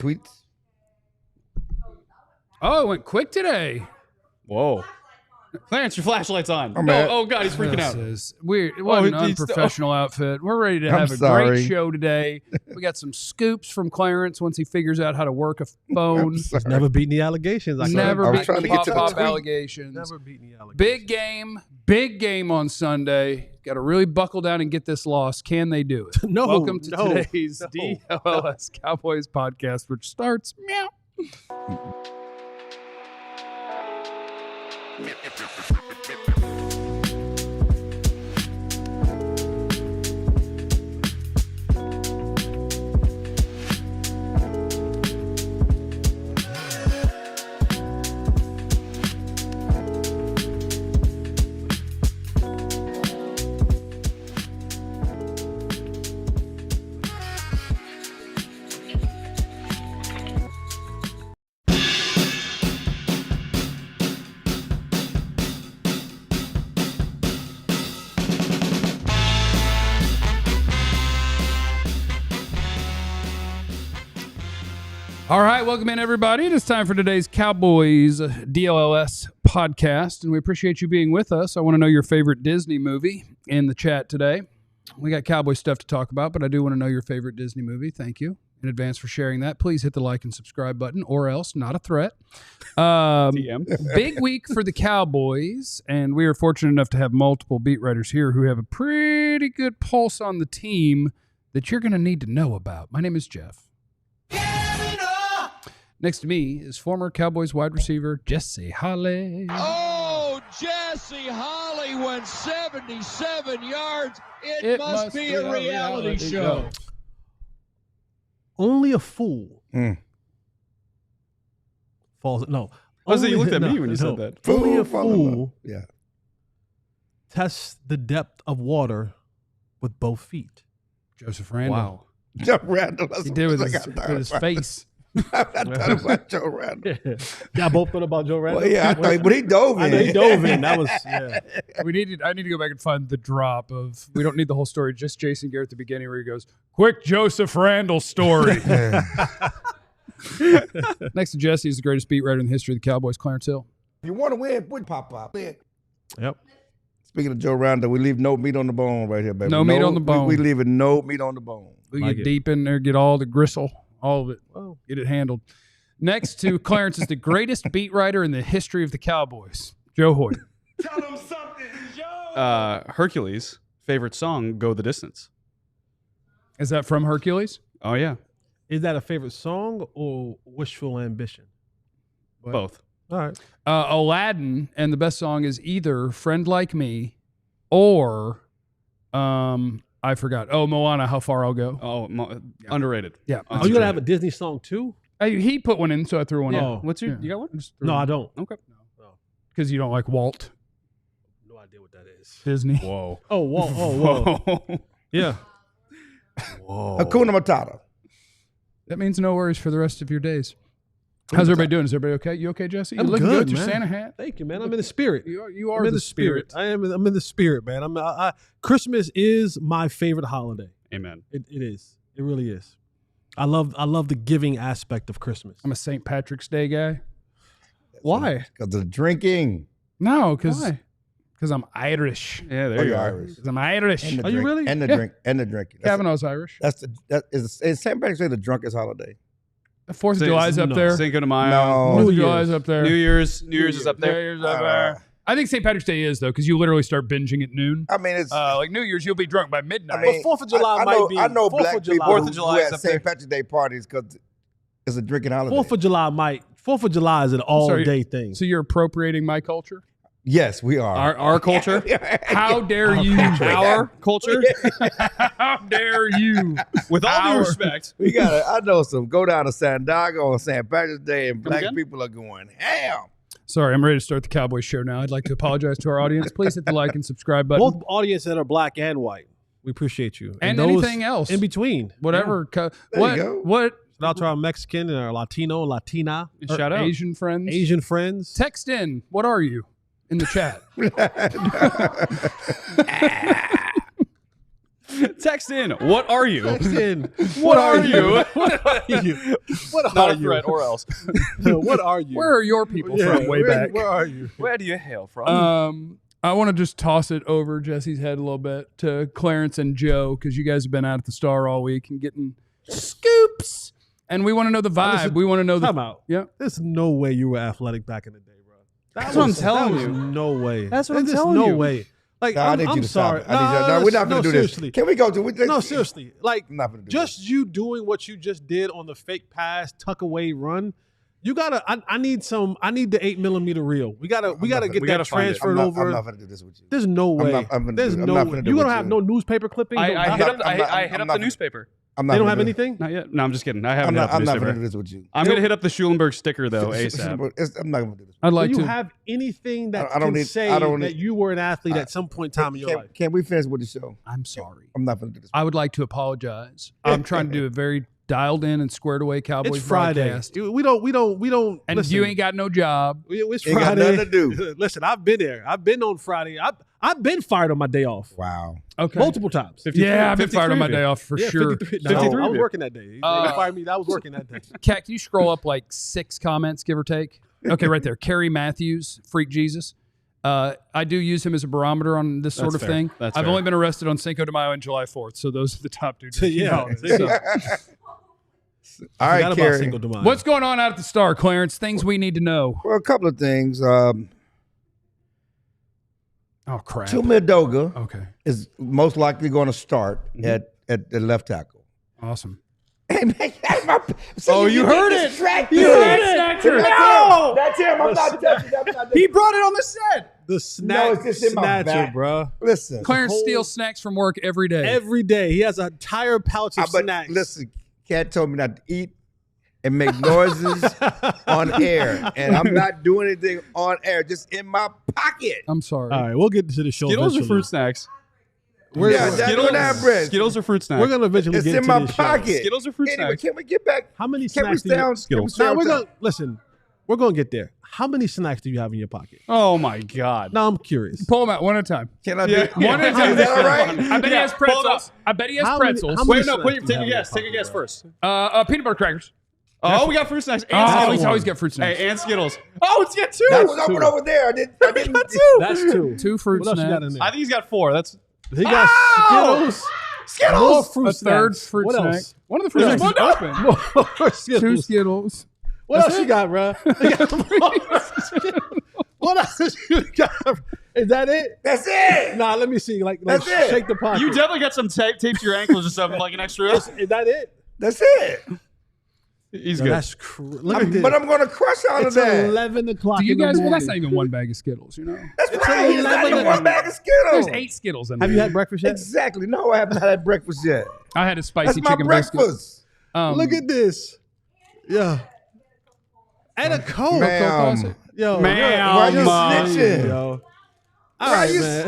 Tweets. Oh, it went quick today. Whoa. Clarence, your flashlight's on. I'm No, mad. oh, God, he's freaking out. What an he's- unprofessional outfit. We're ready to I'm have a sorry. great show today. We got some scoops from Clarence once he figures out how to work a phone. Sorry. Never beaten the allegations. Never I was beat trying the to get to the pop tweet. allegations. Never beaten the allegations. Big game on Sunday. Got to really buckle down and get this loss. Can they do it? No, Welcome to no, today's no. DLLS Cowboys podcast, which starts meow. All right, welcome in, everybody. It is time for today's Cowboys DLLS podcast, and we appreciate you being with us. I want to know your favorite Disney movie in the chat today. We got Cowboy stuff to talk about, but I do want to know your favorite Disney movie. Thank you in advance for sharing that. Please hit the like and subscribe button, or else not a threat. Big week for the Cowboys, and we are fortunate enough to have multiple beat writers here who have a pretty good pulse on the team that you're going to need to know about. My name is Jeff. Next to me is former Cowboys wide receiver Jesse Holly. Oh, Jesse Holly went 77 yards. It must be a reality show. Only a fool Mm. falls. No. Oh, so you Only- looked at me no, when you no. said that. Only a Fall in love. fool Yeah. tests the depth of water with both feet. Joseph Randall. Wow. Joe Randall. That's He did with what his, I thought with his about. face. I thought about Joe Randall. Y'all both thought about Joe Randall? Well, yeah, I thought, but he dove in. I know he dove in. That was, yeah. I need to go back and find the drop of, we don't need the whole story, just Jason Garrett at the beginning where he goes, quick Joseph Randall story. Next to Jesse is the greatest beat writer in the history of the Cowboys, Clarence Hill. If you want to win, put pop. Yep. Speaking of Joe Randall, we leave no meat on the bone right here, baby. No meat on the bone. We leaving no meat on the bone. We Like get it. deep in there, get all the gristle, all of it, Oh. get it handled. Next to Clarence is the greatest beat writer in the history of the Cowboys, Joe Hoyt. Hercules' favorite song, Go the Distance. Is that from Hercules? Oh, yeah. Is that a favorite song or wishful ambition? Both. All right. Aladdin, and the best song is either Friend Like Me or I forgot. Oh, Moana, How Far I'll Go. Oh, underrated. Yeah. Are you going to have a Disney song too? He put one in, so I threw one in. Oh. What's your, Yeah. you got one? No, I don't. Okay. Because you don't like Walt No idea what that is. Disney. Whoa. Oh, whoa. Oh, whoa. Yeah. Whoa. Hakuna Matata. That means no worries for the rest of your days. How's everybody doing? Is everybody okay? You okay, Jesse? You I'm looking good, with your man. Santa hat. Thank you, man. I'm in the spirit. You are I'm in the spirit. I'm in the spirit, man. Christmas is my favorite holiday. Amen. It is. It really is. I love the giving aspect of Christmas. I'm a St. Patrick's Day guy. Why? Because of the drinking. No, because Why? I'm Irish. Yeah, Oh, there you you're are. Irish. Because I'm Irish. And the Are you drink, really? And the Yeah. drink. And the drinking. Kavanaugh's Irish. Is St. Patrick's Day the drunkest holiday? The 4th of Say- July's up no. there. Cinco de Mayo. No. 4th of New July's Year's. up there. New Year's is up New there. Year's up there. I think St. Patrick's Day is, though, because you literally start binging at noon. I mean, it's. Like New Year's, you'll be drunk by midnight. I mean, 4th of July I might know, be- I know 4th black of July. people 4th who of July is have up there. St. Patrick's Day parties because it's a drinking holiday. 4th of July is an all-day thing. So you're appropriating my culture? Yes, we are. Our culture. How dare you? Our culture. How dare you? With all due Our- respect. We got to, I know some, go down to San Diego on St. Patrick's Day and black again? people are going ham. Sorry, I'm ready to start the Cowboys show now. I'd like to apologize to our audience. Please hit the like and subscribe button. Both audience that are black and white. We appreciate you. And those anything else. in between. Whatever. There What? you go. What? Shout out to our Mexican and our Latino, Latina, Shout out. Asian friends. Asian friends. Text in. What are you? In the chat. Text in. What are you? Text in. What are you? What are you? What Not are a threat you? or else. What are you? Where are your people from way back? Where are you? Where do you hail from? I want to just toss it over Jesse's head a little bit to Clarence and Joe because you guys have been out at the Star all week and getting scoops. And we want to know the vibe. Listen, We want to know the Time out. Yeah. There's no way you were athletic back in the day, bro. That's what I'm telling you. No way. That's what I'm There's telling no you. way. Like, Nah, I need you I'm to sorry. stop it. No, we're not going to do this. Seriously. Can we go to? No, seriously. Like, I'm not gonna do just you doing what you just did on the fake pass, tuck away, run. You gotta. I need some. I need the 8mm reel. We gotta get we that gotta find it. transferred over. I'm not going to do this with you. There's no way. There's no way. You don't have no newspaper clippings. I hit up I'm the not- newspaper. I'm not They don't gonna have do- anything. Not yet. No, I'm just kidding. I haven't hit up the I'm not going to newspaper. do this with you. I'm going to hit up the Schulenberg sticker, though, ASAP. I'm not going to do this. I'd Do like you to. have anything that I don't can need- say I don't that need- you were an athlete at some point in time in your life? Can we finish with the show? I'm sorry. I'm not going to do this. I would like to apologize. I'm trying to do a very dialed in and squared away Cowboys It's Friday. broadcast. We don't. And listen, you ain't got no job. It's Ain't got Friday. nothing to do. Listen, I've been there. I've been on Friday. I've been fired on my day off Wow. Okay. multiple times. 53 Yeah, I've been fired on my 53 day off for Yeah, sure. 53. No, 53 I of was you. working that day. They fired me. I was working that day. Kat, can you scroll up like 6 comments, give or take? Okay, right there. Kerry Matthews, Freak Jesus. I do use him as a barometer on this sort That's of fair. thing. That's I've fair. only been arrested on Cinco de Mayo and July 4th, so those are the top 2 days. Yeah. So, All Forgot right, about Kerry. Cinco de Mayo. what's going on out at the Star, Clarence? Things we need to know. Well, a couple of things. Oh, crap. Tumadoga Okay, is most likely going to start at the left tackle. awesome. Hey, man, you heard it. You heard it. No, that's him. I'm not touching. He brought it on the set. The snack No, it's just in my snatcher, back. bro? Listen, Clarence steals snacks from work every day. Every day he has an entire pouch of but snacks. listen, Kat told me not to eat and make noises on air, and I'm not doing anything on air, just in my pocket. I'm sorry. All right, we'll get to the show. Skittles or eventually. fruit snacks? Yeah, that's what I read. Skittles or fruit snacks? We're gonna eventually It's get in to my this show. pocket. Skittles or fruit Anyway, snacks? can we get back? How many Can we snacks do you sound? Skittles. Now we're Now gonna listen. We're gonna get there. How many snacks do you have in your pocket? Oh, my God. Now I'm curious. Pull them out one at a time. Can I Yeah. do One at a time. Is that all right? I bet he has Yeah, pull it pretzels. up. I bet he has How many- pretzels. how many Wait, no, snacks do you take have a in your guess. Take a pocket, guess bro? first. Peanut butter crackers. Oh, we got fruit snacks and Oh, Skittles. he's always got fruit snacks. Hey, and Skittles. Oh, it's got 2. That was open over there. I didn't. That's 2. 2 fruit What else you got in snacks. there? I think he's got 4. That's He got Skittles. More fruit A third snacks. fruit What snack. else? One of the fruit snacks is open. More 2 Skittles. Skittles. What else you got, bro? What else you got? Is that it? That's it. Nah, let me see. Like That's it. shake the pocket. You definitely got some tape to your ankles or something, like an extra. Is that it? That's it. He's No, good. that's look at this. But I'm going to crush all of It's that. 11 o'clock. Do you in the guys? Well, morning. that's not even one bag of Skittles. You know, That's It's right. It's not 11 even one bag of Skittles. there's 8 Skittles in there. Have you had breakfast yet? Exactly. No, I haven't had breakfast yet. I had a That's spicy my chicken biscuit. breakfast. Look at this. Yeah. And a Coke. Ma'am. Yo, Ma'am. Why you Mom. snitching? Yo. All Why right, you man.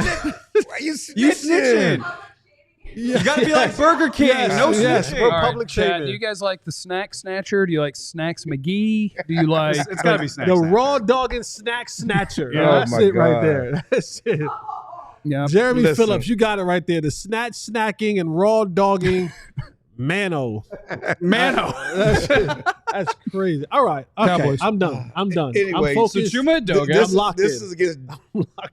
Why you snitching? You snitching. You got to be like Burger King. Yes, no yes, snitching. we're All right, public Chad, shaming. do you guys like the Snack Snatcher? Do you like Snacks McGee? Do you like? It's got to be snacks. The raw dog and snack snatcher. Yeah. Oh, That's my it right God. there. That's it. Yeah. Jeremy Listen. Phillips, you got it right there. The snacking and raw dogging Mano. Mano. That's crazy. All right. Okay. Cowboys. I'm done. Anyway, I'm focused. Chuma Doga. This, I'm locked this in. is against.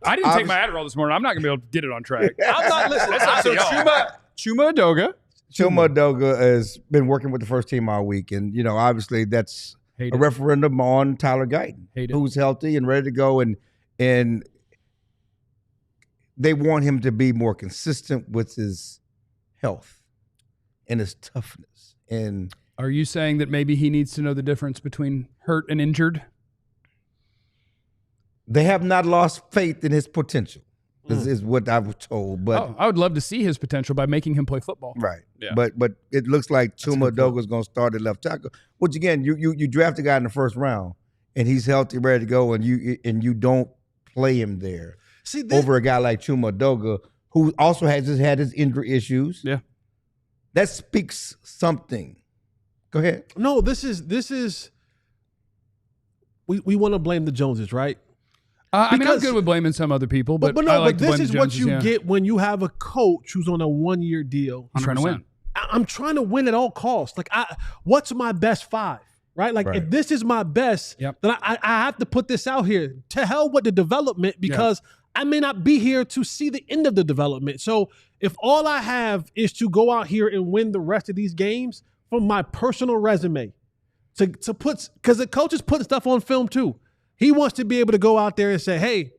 I didn't take my Adderall this morning. I'm not gonna be able to get it on track. I'm not listening. That's up So to y'all. Chuma Doga. Chuma Doga has been working with the first team all week, and obviously that's Hate a it. referendum on Tyler Guyton, Hate it. who's healthy and ready to go, and they want him to be more consistent with his health and his toughness. And Are you saying that maybe he needs to know the difference between hurt and injured? they have not lost faith in his potential, is what I was told. But Oh, I would love to see his potential by making him play football. right, Yeah. but it looks like Chuma Doga is going to start at left tackle. Which again, you draft a guy in the first round, and he's healthy, ready to go, and you don't play him there See, this, over a guy like Chuma Doga, who also had his injury issues. Yeah. That speaks something. Go ahead. no, this is we want to blame the Joneses, right? I mean, I'm good with blaming some other people, but this is what you get when you have a coach who's on a 1-year deal. I'm trying to win. I'm trying to win at all costs. Like, what's my best 5? Right? Like, if this is my best, then I have to put this out here. To hell with the development, because I may not be here to see the end of the development. So if all I have is to go out here and win the rest of these games from my personal resume, to put, because the coach is putting stuff on film too. He wants to be able to go out there and say, hey,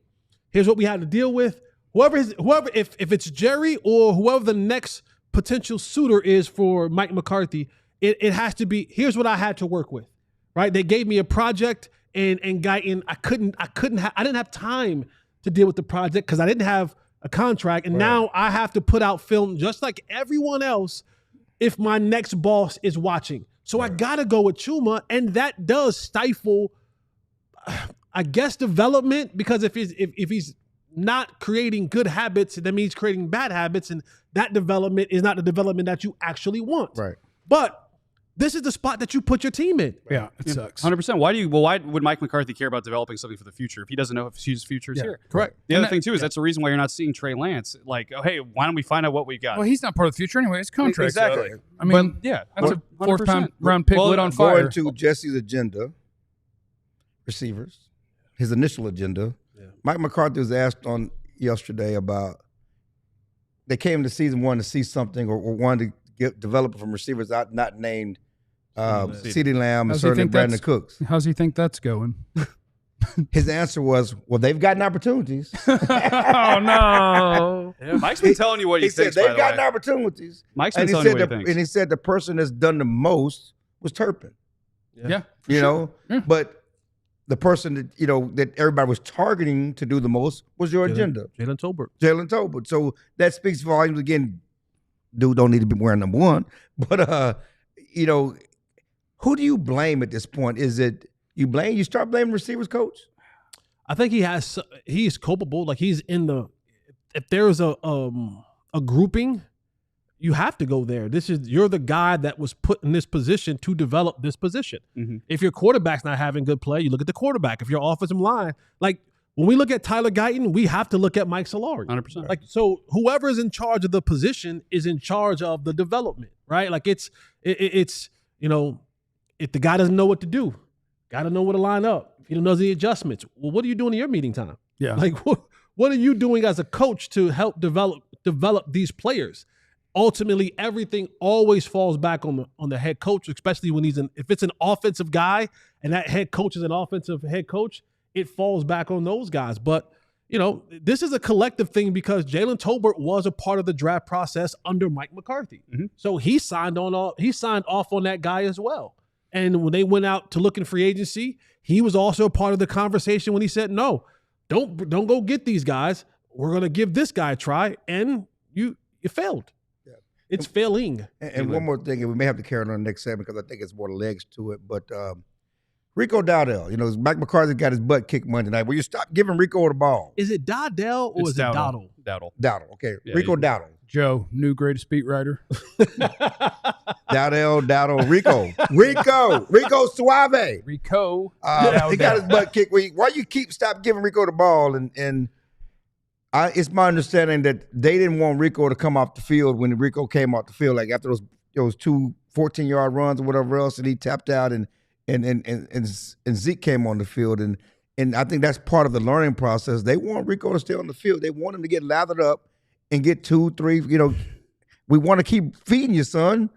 here's what we had to deal with. If it's Jerry or whoever the next potential suitor is for Mike McCarthy, it has to be, here's what I had to work with, right? They gave me a project and Guyton, I didn't have time to deal with the project because I didn't have a contract. And now I have to put out film just like everyone else if my next boss is watching. So I got to go with Chuma, and that does stifle, I guess, development, because if he's not creating good habits, that means creating bad habits, and that development is not the development that you actually want. Right. But this is the spot that you put your team in. Yeah, it sucks. 100%. Why would Mike McCarthy care about developing something for the future if he doesn't know if his future is here? Correct. The other thing, too, is that's the reason why you're not seeing Trey Lance. Like, oh, hey, why don't we find out what we got? Well, he's not part of the future anyway. His contract. Exactly. I mean, yeah, that's a 4th-round pick lit on fire. Going to Jesse's agenda, receivers, his initial agenda, Mike McCarthy was asked on yesterday about, they came to season 1 to see something or wanted to develop from receivers not named CeeDee Lamb and certainly Brandon Cooks. How's he think that's going? His answer was, well, they've gotten opportunities. Oh, no. Yeah, Mike's been telling you what he thinks, said they've gotten opportunities. Mike's been telling you what he thinks. And he said the person that's done the most was Turpin. Yeah. You know? Yeah. But the person that, that everybody was targeting to do the most was your agenda. Jalen Tolbert. So that speaks volumes. Again, dude don't need to be wearing number 1. But, who do you blame at this point? Is it you start blaming receivers coach? I think he's culpable. Like, he's in if there's a grouping, you have to go there. You're the guy that was put in this position to develop this position. Mm-hmm. If your quarterback's not having good play, you look at the quarterback. If your offensive line, like when we look at Tyler Guyton, we have to look at Mike Solari. 100%. Like, so whoever is in charge of the position is in charge of the development, right? Like it's if the guy doesn't know what to do, got to know where to line up. If he doesn't know the adjustments, well, what are you doing in your meeting time? Yeah. Like, what are you doing as a coach to help develop these players? Ultimately, everything always falls back on the head coach, especially when if it's an offensive guy and that head coach is an offensive head coach, it falls back on those guys. But, this is a collective thing because Jalen Tolbert was a part of the draft process under Mike McCarthy. Mm-hmm. So he signed off on that guy as well. And when they went out to look in free agency, he was also a part of the conversation when he said, no, don't go get these guys. We're going to give this guy a try. And you failed. Yeah. It's failing. And one more thing, and we may have to carry on the next segment because I think it's more legs to it. But Rico Dowdle, Mike McCarthy got his butt kicked Monday night. Will you stop giving Rico the ball? Is it Dowdle or is it Dowdle? Dowdle. Okay. Yeah, Rico Dowdle. Joe, new greatest beat writer. Dowdle, Rico Suave. Rico. He got his butt kicked. Why you stop giving Rico the ball? And it's my understanding that they didn't want Rico to come off the field when Rico came off the field, like after those 2 14-yard runs or whatever else, and he tapped out and Zeke came on the field. And I think that's part of the learning process. They want Rico to stay on the field. They want him to get lathered up and get 2, 3, we want to keep feeding you, son.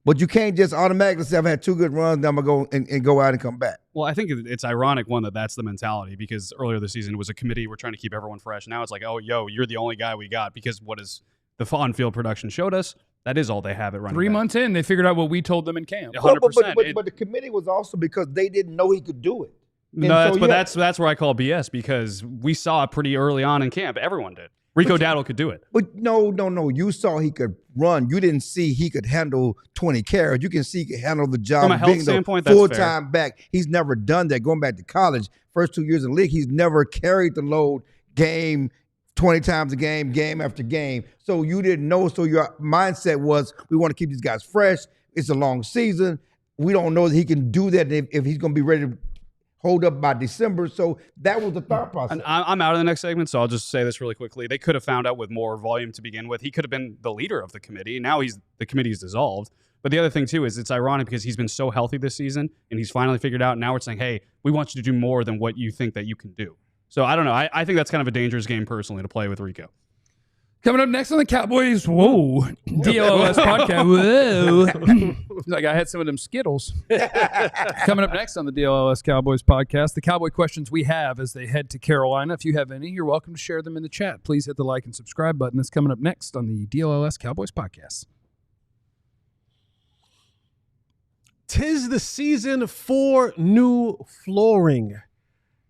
But you can't just automatically say, I've had 2 good runs, now I'm going to go and go out and come back. Well, I think it's ironic, that's the mentality, because earlier this season it was a committee. We're trying to keep everyone fresh. Now it's like, oh, you're the only guy we got, because what is the on-field production showed us, that is all they have at running 3 back. months in, they figured out what we told them in camp. 100%. But the committee was also because they didn't know he could do it. That's where I call BS, because we saw it pretty early on in camp. Everyone did. Rico Dowdle could do it. But no. You saw he could run. You didn't see he could handle 20 carries. You can see he could handle the job. From a health standpoint, that's full-time back. He's never done that. Going back to college, first 2 years in the league, he's never carried the load game 20 times a game, game after game. So you didn't know. So your mindset was, we want to keep these guys fresh. It's a long season. We don't know that he can do that if he's going to be ready to hold up by December. So that was the thought process. And I'm out of the next segment, so I'll just say this really quickly. They could have found out with more volume to begin with. He could have been the leader of the committee. Now the committee's dissolved. But the other thing, too, is it's ironic because he's been so healthy this season, and he's finally figured out. Now we're saying, hey, we want you to do more than what you think that you can do. So I don't know. I think that's kind of a dangerous game personally to play with Rico. Coming up next on the Cowboys, DLLS podcast. Whoa. Like I had some of them Skittles. Coming up next on the DLLS Cowboys podcast, the Cowboy questions we have as they head to Carolina. If you have any, you're welcome to share them in the chat. Please hit the like and subscribe button. That's coming up next on the DLLS Cowboys podcast. 'Tis the season for new flooring.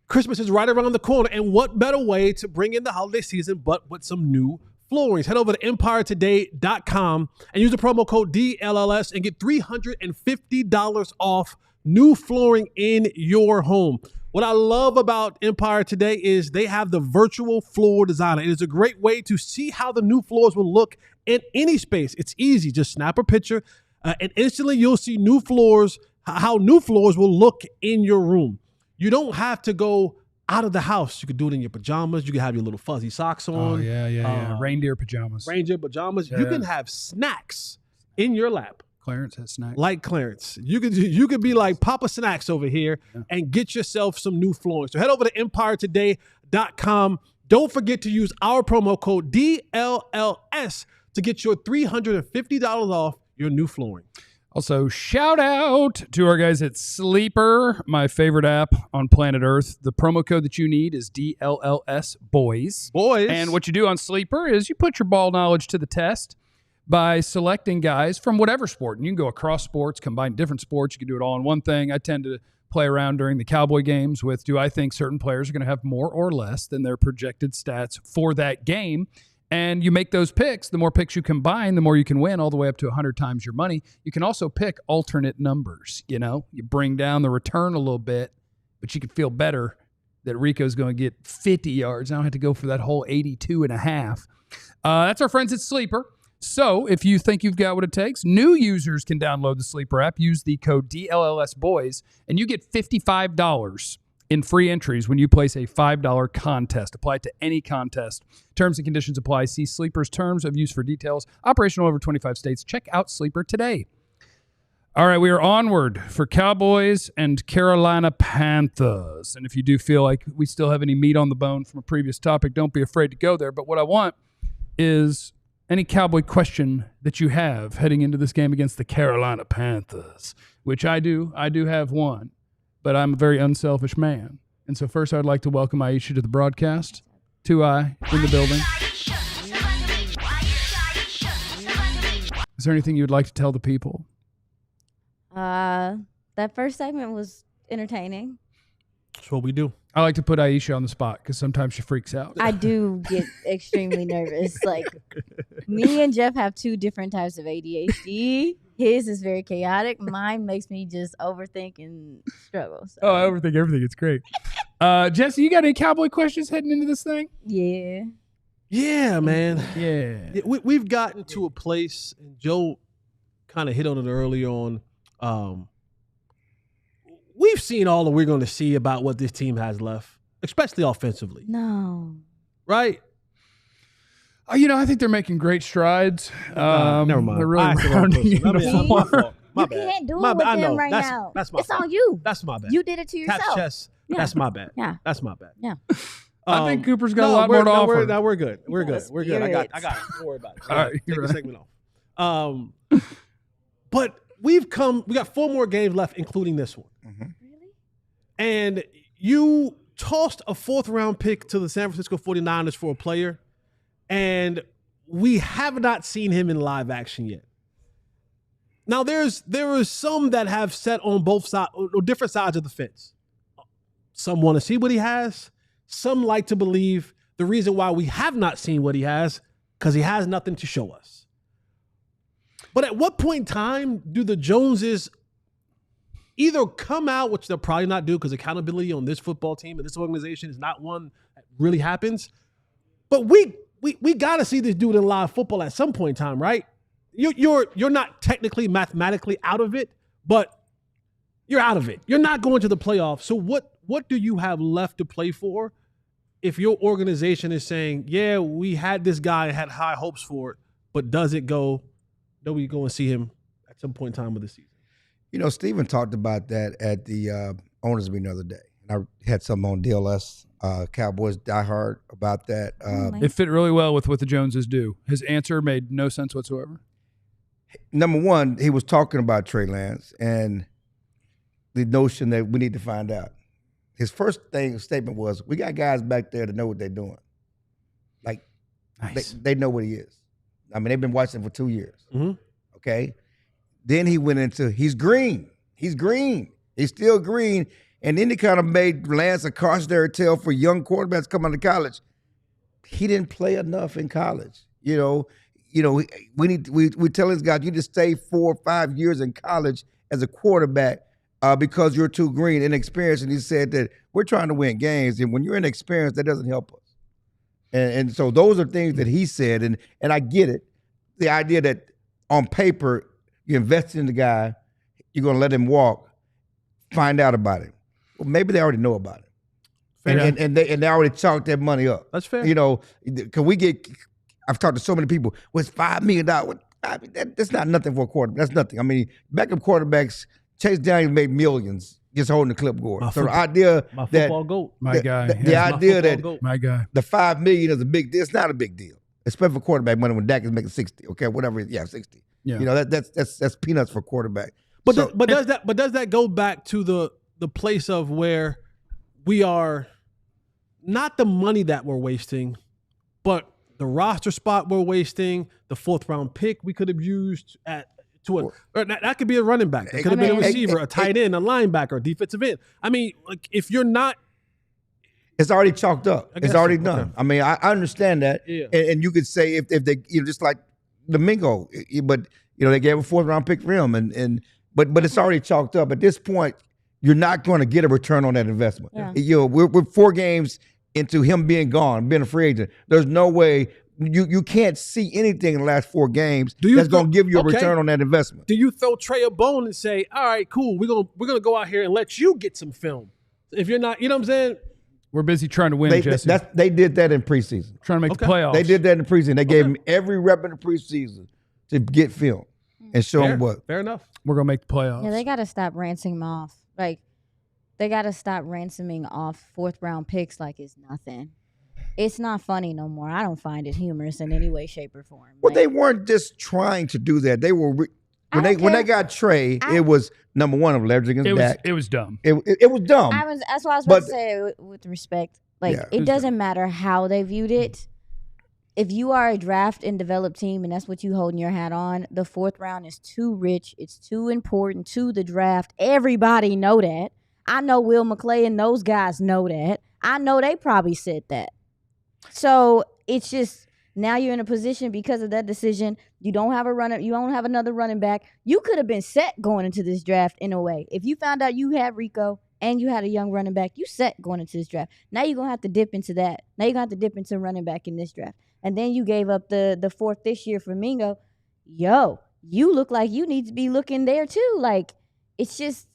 Christmas is right around the corner, and what better way to bring in the holiday season but with some new floorings? Head over to EmpireToday.com and use the promo code DLLS and get $350 off new flooring in your home. What I love about Empire Today is they have the virtual floor designer. It is a great way to see how the new floors will look in any space. It's easy. Just snap a picture, and instantly you'll see new floors, how new floors will look in your room. You don't have to go out of the house. You could do it in your pajamas. You can have your little fuzzy socks on. Oh, yeah. Reindeer pajamas. Yeah. You can have snacks in your lap. Clarence has snacks. Like Clarence. You could be like Papa Snacks over here and get yourself some new flooring. So head over to EmpireToday.com. Don't forget to use our promo code DLLS to get your $350 off your new flooring. Also, shout out to our guys at Sleeper, my favorite app on planet Earth. The promo code that you need is DLLS Boys. And what you do on Sleeper is you put your ball knowledge to the test by selecting guys from whatever sport. And you can go across sports, combine different sports. You can do it all in one thing. I tend to play around during the Cowboy games with, do I think certain players are going to have more or less than their projected stats for that game? And you make those picks. The more picks you combine, the more you can win, all the way up to 100 times your money. You can also pick alternate numbers. You bring down the return a little bit, but you can feel better that Rico's going to get 50 yards. I don't have to go for that whole 82.5. That's our friends at Sleeper. So if you think you've got what it takes, new users can download the Sleeper app, use the code DLLSBOYS, and you get $55 in free entries when you place a $5 contest. Apply it to any contest. Terms and conditions apply. See Sleeper's terms of use for details. Operational over 25 states. Check out Sleeper today. All right, we are onward for Cowboys and Carolina Panthers. And if you do feel like we still have any meat on the bone from a previous topic, don't be afraid to go there. But what I want is any Cowboy question that you have heading into this game against the Carolina Panthers, which I do. I do have one. But I'm a very unselfish man. And so first I'd like to welcome Aisha to the broadcast. 2I in the building. Is there anything you'd like to tell the people? That first segment was entertaining. That's what we do. I like to put Aisha on the spot because sometimes she freaks out. I do get extremely nervous. Like, me and Jeff have two different types of ADHD. His is very chaotic. Mine makes me just overthink and struggle. So. Oh, I overthink everything. It's great. Jesse, you got any Cowboy questions heading into this thing? Yeah. Yeah, man. Yeah. We've gotten to a place, and Joe kind of hit on it early on. We've seen all that we're going to see about what this team has left, especially offensively. No. Right? I think they're making great strides. Never mind. They're really rounding into form. You can't do it with them right now. That's my It's fault. on you. That's my bad. You did it to yourself. Tap chest. Yeah. That's my bad. Yeah. That's my bad. Yeah. I think Cooper's got a lot more to offer. We're good. We're good. We're good. I got it. Don't worry about it. All right, Take the right. segment off. But we got 4 more games left, including this one. Really? And you tossed a 4th-round pick to the San Francisco 49ers for a player, and we have not seen him in live action yet. Now, there are some that have sat on both sides, or different sides of the fence. Some want to see what he has. Some like to believe the reason why we have not seen what he has, because he has nothing to show us. But at what point in time do the Joneses either come out, which they'll probably not do because accountability on this football team and this organization is not one that really happens. But we got to see this dude in live football at some point in time, right? You're not technically, mathematically out of it, but you're out of it. You're not going to the playoffs. So what what do you have left to play for if your organization is saying, yeah, we had this guy, had high hopes for it, but does it go, do we go and see him at some point in time of the season? You know, Steven talked about that at the owners meeting the other day. And I had something on DLS, Cowboys Die Hard, about that. It fit really well with what the Joneses do. His answer made no sense whatsoever. Number one, he was talking about Trey Lance and the notion that we need to find out. His first statement was, we got guys back there that know what they're doing. Like, nice. they know what he is. I mean, they've been watching him for 2 years. Mm-hmm. Okay? Then he went into, he's green. He's green. He's still green. And then he kind of made Lance a cautionary tale for young quarterbacks coming to college. He didn't play enough in college. You know, we tell these guys, you just stay 4 or 5 years in college as a quarterback because you're too green, inexperienced. And he said that we're trying to win games, and when you're inexperienced, that doesn't help us. And so those are things that he said, and I get it. The idea that on paper you invested in the guy, you're going to let him walk, find out about it. Well, maybe they already know about it, and they already chalked that money up. That's fair. You know, because I've talked to so many people. What's $5 million? I mean, that's not nothing for a quarterback. That's nothing. I mean, backup quarterbacks, Chase Daniels made millions just holding the clipboard. So the idea my that football goat, my guy, the idea that my guy, the $5 million is a big deal. It's not a big deal, especially for quarterback money when Dak is making 60. Okay, whatever. Yeah, 60. Yeah. You know that's peanuts for quarterback. But So- does that go back to the place of where we are, not the money that we're wasting, but the roster spot we're wasting, the 4th round pick we could have used or that could be a running back, that could have been a receiver, a tight end, a linebacker, a defensive end. I mean, like, if you're not, it's already chalked up. It's already done. Okay. I mean, I understand that, Yeah. and you could say if they, you know, just like Domingo, but you know they gave a 4th round pick for him, but it's already chalked up. At this point, you're not going to get a return on that investment. Yeah. You know, we're 4 games into him being gone, being a free agent. There's no way you can't see anything in the last 4 games that's going to give you a return on that investment. do you throw Trey a bone and say, all right, cool, we're gonna go out here and let you get some film? If you're not, you know what I'm saying? we're busy trying to win, Jesse. They did that in preseason. Trying to make the playoffs. They did that in the preseason. They gave him every rep in the preseason to get film and show him what. Fair enough. We're gonna make the playoffs. Yeah, they got to stop ransoming off. Like, they got to stop ransoming off 4th round picks like it's nothing. It's not funny no more. I don't find it humorous in any way, shape, or form. Well, Like, they weren't just trying to do that. They were when they got Trey, it was number one of leverage against Dak. It was dumb. It was dumb. that's what I was about to say with respect. Like, Yeah. it doesn't matter how they viewed it. If you are a draft and develop team and that's what you holding your hat on, the 4th round is too rich. It's too important to the draft. Everybody know that. I know Will McClay and those guys know that. I know they probably said that. So it's just, now you're in a position because of that decision. You don't have you don't have another running back. You could have been set going into this draft in a way. If you found out you had Rico and you had a young running back, you set going into this draft. Now you're going to have to dip into that. Now you're going to have to dip into running back in this draft. And then you gave up the 4th this year for Mingo. Yo, you look like you need to be looking there too. Like, it's just,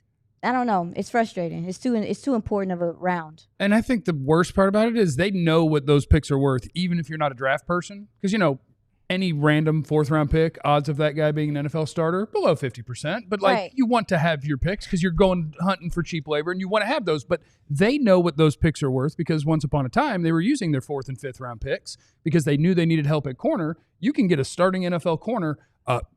I don't know. It's frustrating. It's too important of a round. And I think the worst part about it is they know what those picks are worth, even if you're not a draft person. Because, you know, any random 4th round pick, odds of that guy being an NFL starter, below 50%. But, like, Right. you want to have your picks because you're going hunting for cheap labor and you want to have those. But they know what those picks are worth because once upon a time they were using their 4th and 5th round picks because they knew they needed help at corner. You can get a starting NFL corner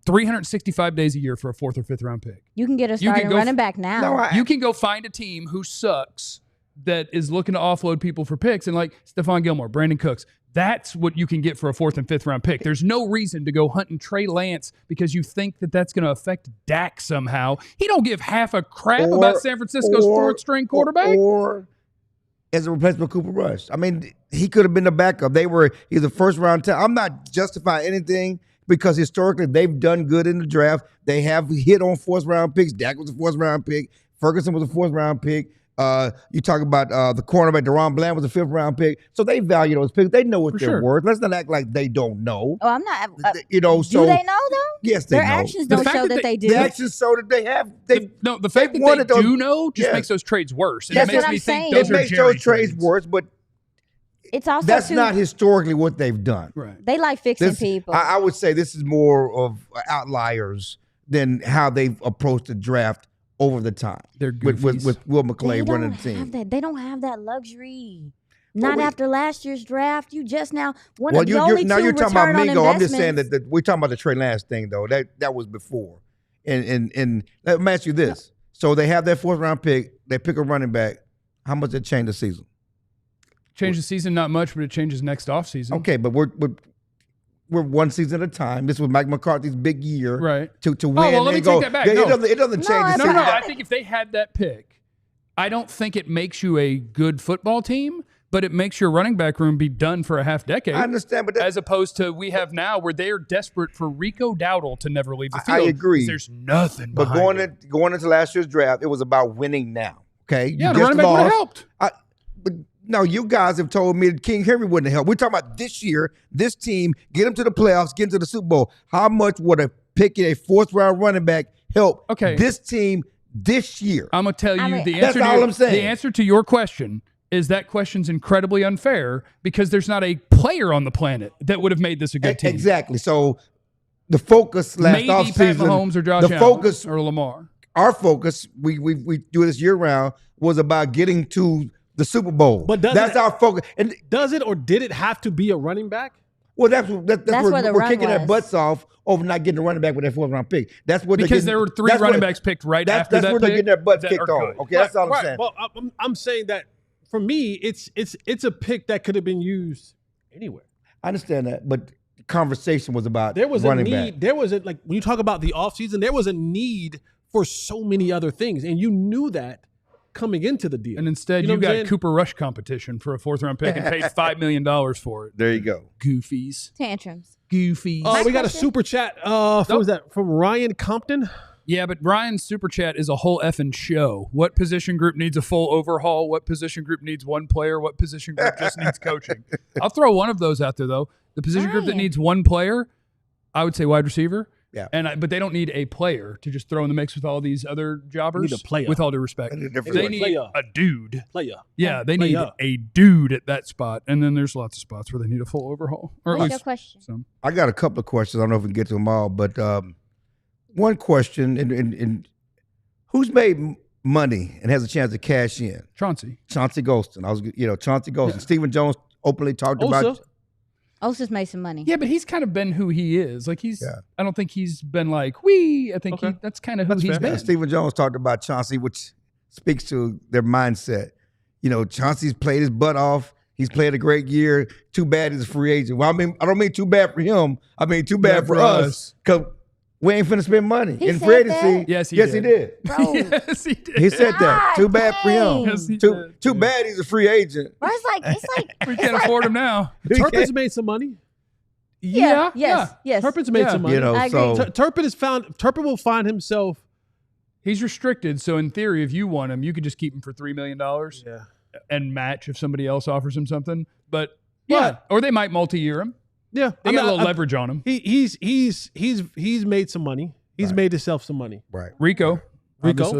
365 days a year for a 4th or 5th round pick. You can get a starting running back now. You can go find a team who sucks that is looking to offload people for picks, and like Stephon Gilmore, Brandon Cooks. That's what you can get for a 4th and 5th round pick. There's no reason to go hunting Trey Lance because you think that that's going to affect Dak somehow. He don't give half a crap about San Francisco's 4th string quarterback. Or as a replacement for Cooper Rush. I mean, he could have been the backup. He's a 1st round talent. I'm not justifying anything because historically they've done good in the draft. They have hit on 4th round picks. Dak was a 4th round pick. Ferguson was a 4th round pick. You talk about the cornerback, Deron Bland was a 5th round pick. So they value those picks. They know what they're worth. Let's not act like they don't know. Oh, I'm not. You know, so do they know though? Yes, they Their know. actions don't show that they do. The actions show that they have. The fact that they do know just makes those trades worse. And That's it makes what me I'm think saying. those It are makes Jerry those trades worse, but it's also that's not historically what they've done. Right. They like fixing people. I would say this is more of outliers than how they've approached the draft over the time. They're with Will McClay they running don't the team. have that. They don't have that luxury. Not after last year's draft. You just now one of the you're only now two you're talking about return on Mingo. I'm just saying investments. that we're talking about the Trey Lance thing though. That was before. And let me ask you this. So they have that 4th round pick, they pick a running back. How much did it change the season? Change the season, not much, but it changes next offseason. Okay, but we're one season at a time. This was Mike McCarthy's big year, right? To win. Oh, well, let me take that back. It doesn't change the season. No. I think if they had that pick, I don't think it makes you a good football team, but it makes your running back room be done for a half decade. I understand, but as opposed to we have now where they are desperate for Rico Dowdle to never leave the field. I agree. There's nothing. But going into last year's draft, it was about winning now. Okay, yeah, the running back would have helped. But no, you guys have told me that King Henry wouldn't help. We're talking about this year, this team, get them to the playoffs, get them to the Super Bowl. How much would a picking a 4th round running back help this team this year? I'm gonna tell you the answer. That's all I'm saying. The answer to your question is that question's incredibly unfair because there's not a player on the planet that would have made this a good team. Exactly. So the focus last maybe offseason, Pat Mahomes or Josh Allen or Lamar. Our focus, we do this year round, was about getting to the Super Bowl. But that's our focus. And does it or did it have to be a running back? Well, that's where we're kicking our butts off over not getting a running back with that 4th round pick. That's what because there were 3 running backs picked right after that. That's where they're getting their butts kicked off. Okay, that's all I'm saying. Well, I'm saying that for me, it's a pick that could have been used anywhere. I understand that, but the conversation was about there was running a need. back. There was when you talk about the offseason, there was a need for so many other things, and you knew that coming into the deal. And instead, you got Cooper Rush competition for a 4th round pick and paid $5 million for it. There you go. Goofies. Tantrums. Goofies. Oh, we got a super chat. What was that? From Ryan Compton? Yeah, but Ryan's super chat is a whole effing show. What position group needs a full overhaul? What position group needs one player? What position group just needs coaching? I'll throw one of those out there, though. The position group that needs one player, I would say wide receiver. Yeah, but they don't need a player to just throw in the mix with all these other jobbers. They need a player. With all due respect, they need a dude. Player. Yeah, they need a dude at that spot, and then there's lots of spots where they need a full overhaul. Or what's your question? So. I got a couple of questions. I don't know if we can get to them all, but one question: in who's made money and has a chance to cash in? Chauncey Golston. Chauncey Golston. Yeah. Stephen Jones openly talked about. Osa's made some money. Yeah, but he's kind of been who he is. Like I don't think he's been like, I think that's kind of who he's been. Stephen Jones talked about Chauncey, which speaks to their mindset. You know, Chauncey's played his butt off. He's played a great year. Too bad he's a free agent. Well, I don't mean too bad for him. I mean too bad for us because we ain't finna spend money in free agency. Yes, he did. Bro. Yes, he did. He said that. Too bad for him. Yes, he did. Too Yeah. bad he's a free agent. Bro, it's like We can't afford him now. Turpin's made some money. Yes. Turpin's made some money. You know, I agree. Turpin will find himself. He's restricted, so in theory, if you want him, you could just keep him for $3 million and match if somebody else offers him something. But or they might multi-year him. Yeah, They got a little leverage on him. He's made some money. He's made himself some money. Right. Rico's Rico's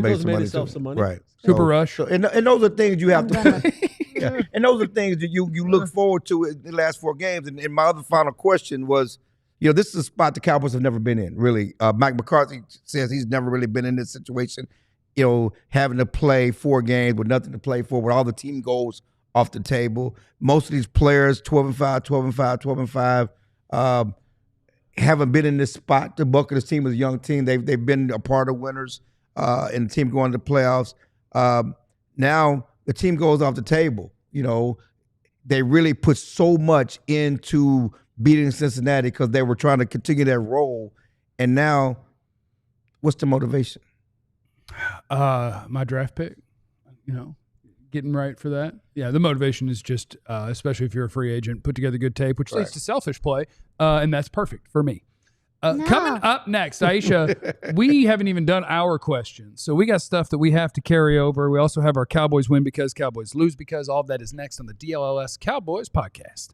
made some money himself too. some money. Right. Cooper Rush. So, and those are things you have to. Yeah. And those are things that you look forward to in the last 4 games. And my other final question was, this is a spot the Cowboys have never been in, really. Mike McCarthy says he's never really been in this situation, having to play 4 games with nothing to play for, with all the team goals off the table. Most of these players, 12-5, 12-5, 12-5, haven't been in this spot. The bulk of this team is a young team. They've been a part of winners and the team going to the playoffs. Now the team goes off the table. They really put so much into beating Cincinnati because they were trying to continue that role. And now, what's the motivation? My draft pick, getting right for that. Yeah, the motivation is just, especially if you're a free agent, put together good tape, which leads to selfish play, and that's perfect for me. Coming up next, Aisha, we haven't even done our questions. So we got stuff that we have to carry over. We also have our Cowboys win because, Cowboys lose because. All of that is next on the DLLS Cowboys podcast.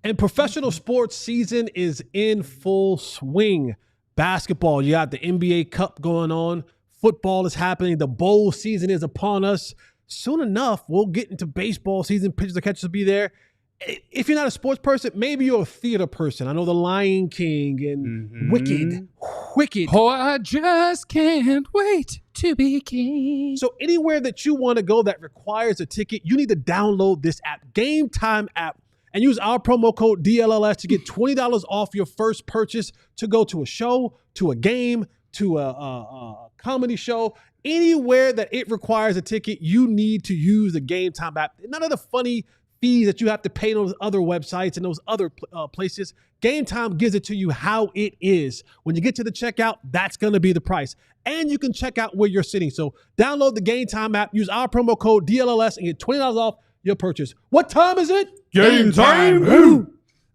And professional sports season is in full swing. Basketball, you got the NBA Cup going on. Football is happening. The bowl season is upon us. Soon enough, we'll get into baseball season. Pitchers and catchers will be there. If you're not a sports person, maybe you're a theater person. I know The Lion King and Wicked. Oh, I just can't wait to be king. So anywhere that you want to go that requires a ticket, you need to download this app, Game Time app, and use our promo code DLLS to get $20 off your first purchase to go to a show, to a game, to a comedy show. Anywhere that it requires a ticket, you need to use the Game Time app. None of the funny fees that you have to pay those other websites and those other places. Game Time gives it to you how it is. When you get to the checkout, that's going to be the price. And you can check out where you're sitting. So download the Game Time app, use our promo code DLLS, and get $20 off your purchase. What time is it? Game time!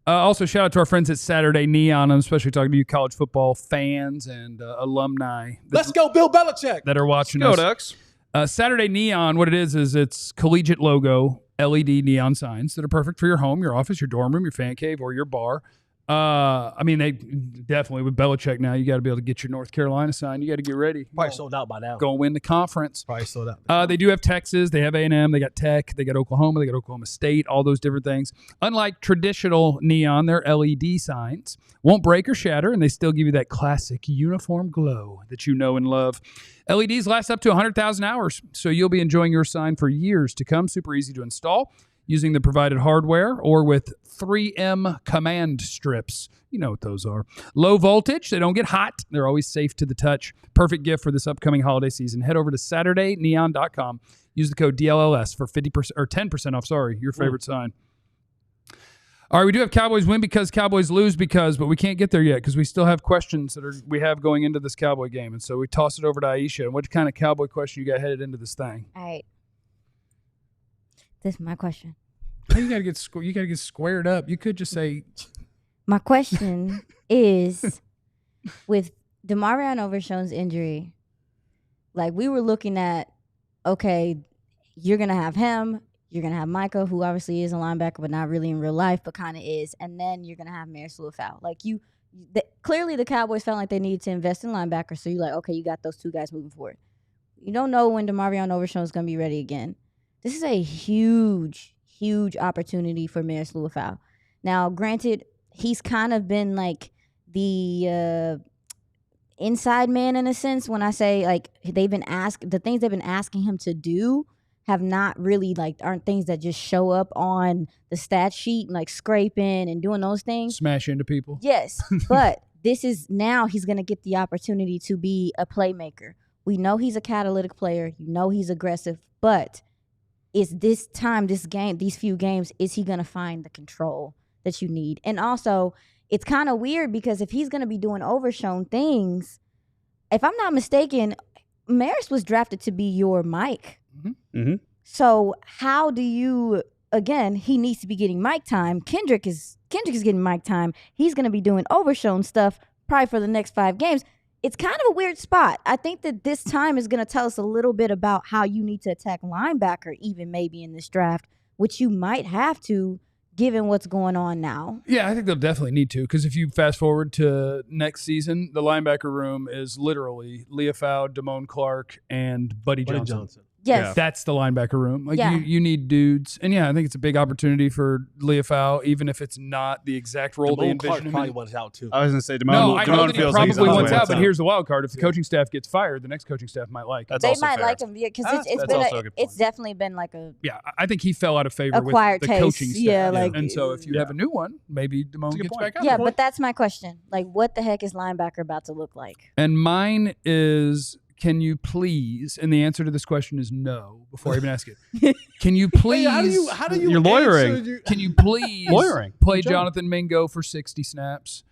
Also, shout out to our friends at Saturday Neon. I'm especially talking to you college football fans and alumni. Let's go, Bill Belichick. That are watching Let's us. go, Ducks. Saturday Neon, what it is it's collegiate logo LED neon signs that are perfect for your home, your office, your dorm room, your fan cave, or your bar. I mean, they definitely, with Belichick now, you got to be able to get your North Carolina sign. You got to get ready. Probably sold out by now. Go and win the conference. Probably sold out. They do have Texas. They have A&M. They got Tech. They got Oklahoma. They got Oklahoma State. All those different things. Unlike traditional neon, their LED signs won't break or shatter, and they still give you that classic uniform glow that you know and love. LEDs last up to 100,000 hours, so you'll be enjoying your sign for years to come. Super easy to install using the provided hardware or with 3M command strips. You know what those are. Low voltage. They don't get hot. They're always safe to the touch. Perfect gift for this upcoming holiday season. Head over to SaturdayNeon.com. Use the code DLLS for 50% or 10% off. Sorry, your favorite sign. All right, we do have Cowboys win because, Cowboys lose because, but we can't get there yet because we still have questions that we have going into this Cowboy game. And so we toss it over to Aisha. And what kind of Cowboy question you got headed into this thing? All right. This is my question. You gotta get squared up. You could just say. My question is, with DeMarion Overshown's injury, like we were looking at, okay, you're gonna have him. You're going to have Micah, who obviously is a linebacker, but not really in real life, but kind of is. And then you're going to have Maris Lewis-Fowle. Like clearly the Cowboys felt like they needed to invest in linebackers. So you're like, okay, you got those two guys moving forward. You don't know when DeMarion Overshown is going to be ready again. This is a huge, huge opportunity for Maris Lewis-Fowle. Now, granted, he's kind of been like the inside man in a sense. When I say like the things they've been asking him to do have not really aren't things that just show up on the stat sheet, like scraping and doing those things. Smash into people. Yes, but this is now he's going to get the opportunity to be a playmaker. We know he's a catalytic player. You know he's aggressive, but is this time, this game, these few games, is he going to find the control that you need? And also, it's kind of weird because if he's going to be doing Overshown things, if I'm not mistaken, Maris was drafted to be your Mike. Mm-hmm. So how do you, again, he needs to be getting mic time. Kendrick is getting mic time. He's going to be doing Overshown stuff probably for the next 5 games. It's kind of a weird spot. I think that this time is going to tell us a little bit about how you need to attack linebacker, even maybe in this draft, which you might have to, given what's going on now. Yeah, I think they'll definitely need to, because if you fast forward to next season, the linebacker room is literally Lewis-Fowle, Damone Clark, and Buddy Johnson. Yes. Yeah. That's the linebacker room. You need dudes. And I think it's a big opportunity for Lewis-Fowle, even if it's not the exact role they envision him. Probably wants out too. I was going to say Damone. No, I know that he probably wants out, but here's the wild card. If the Yeah. coaching staff gets fired, the next coaching staff might like him. They might like him because it's definitely been like a I think he fell out of favor with acquired the taste. coaching staff. Yeah, and so if you have a new one, maybe Damone gets back out. Yeah, but that's my question. Like, what the heck is linebacker about to look like? And mine is, can you please, and the answer to this question is no, before I even ask it. Can you please, how do you You're lawyering. Can you please Lawyering. play Jonathan Mingo for 60 snaps?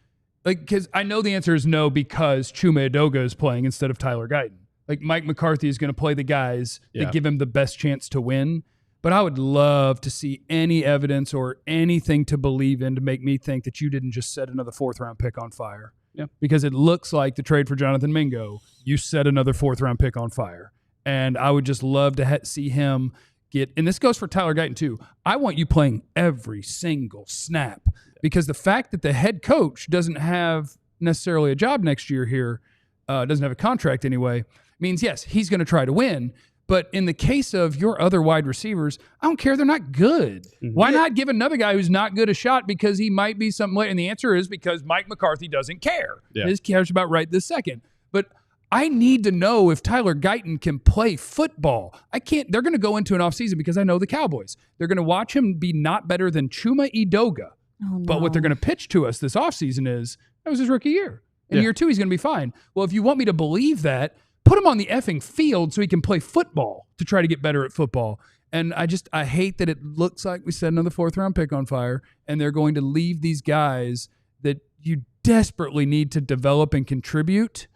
Like, because I know the answer is no, because Chuma Edoga is playing instead of Tyler Guyton. Like, Mike McCarthy is going to play the guys that give him the best chance to win. But I would love to see any evidence or anything to believe in to make me think that you didn't just set another 4th-round pick on fire. Yeah. Because it looks like the trade for Jonathan Mingo, you set another 4th-round pick on fire. And I would just love to see him get – and this goes for Tyler Guyton too. I want you playing every single snap because the fact that the head coach doesn't have necessarily a job next year here, doesn't have a contract anyway, means, yes, he's going to try to win. But in the case of your other wide receivers, I don't care. They're not good. Mm-hmm. Why not give another guy who's not good a shot because he might be something later? And the answer is because Mike McCarthy doesn't care. Yeah. He cares about right this second. But I need to know if Tyler Guyton can play football. I can't. They're going to go into an offseason because I know the Cowboys. They're going to watch him be not better than Chuma Edoga. Oh, no. But what they're going to pitch to us this offseason is that was his rookie year. In year 2, he's going to be fine. Well, if you want me to believe that, put him on the effing field so he can play football to try to get better at football. And I hate that it looks like we set another 4th-round pick on fire and they're going to leave these guys that you desperately need to develop and contribute.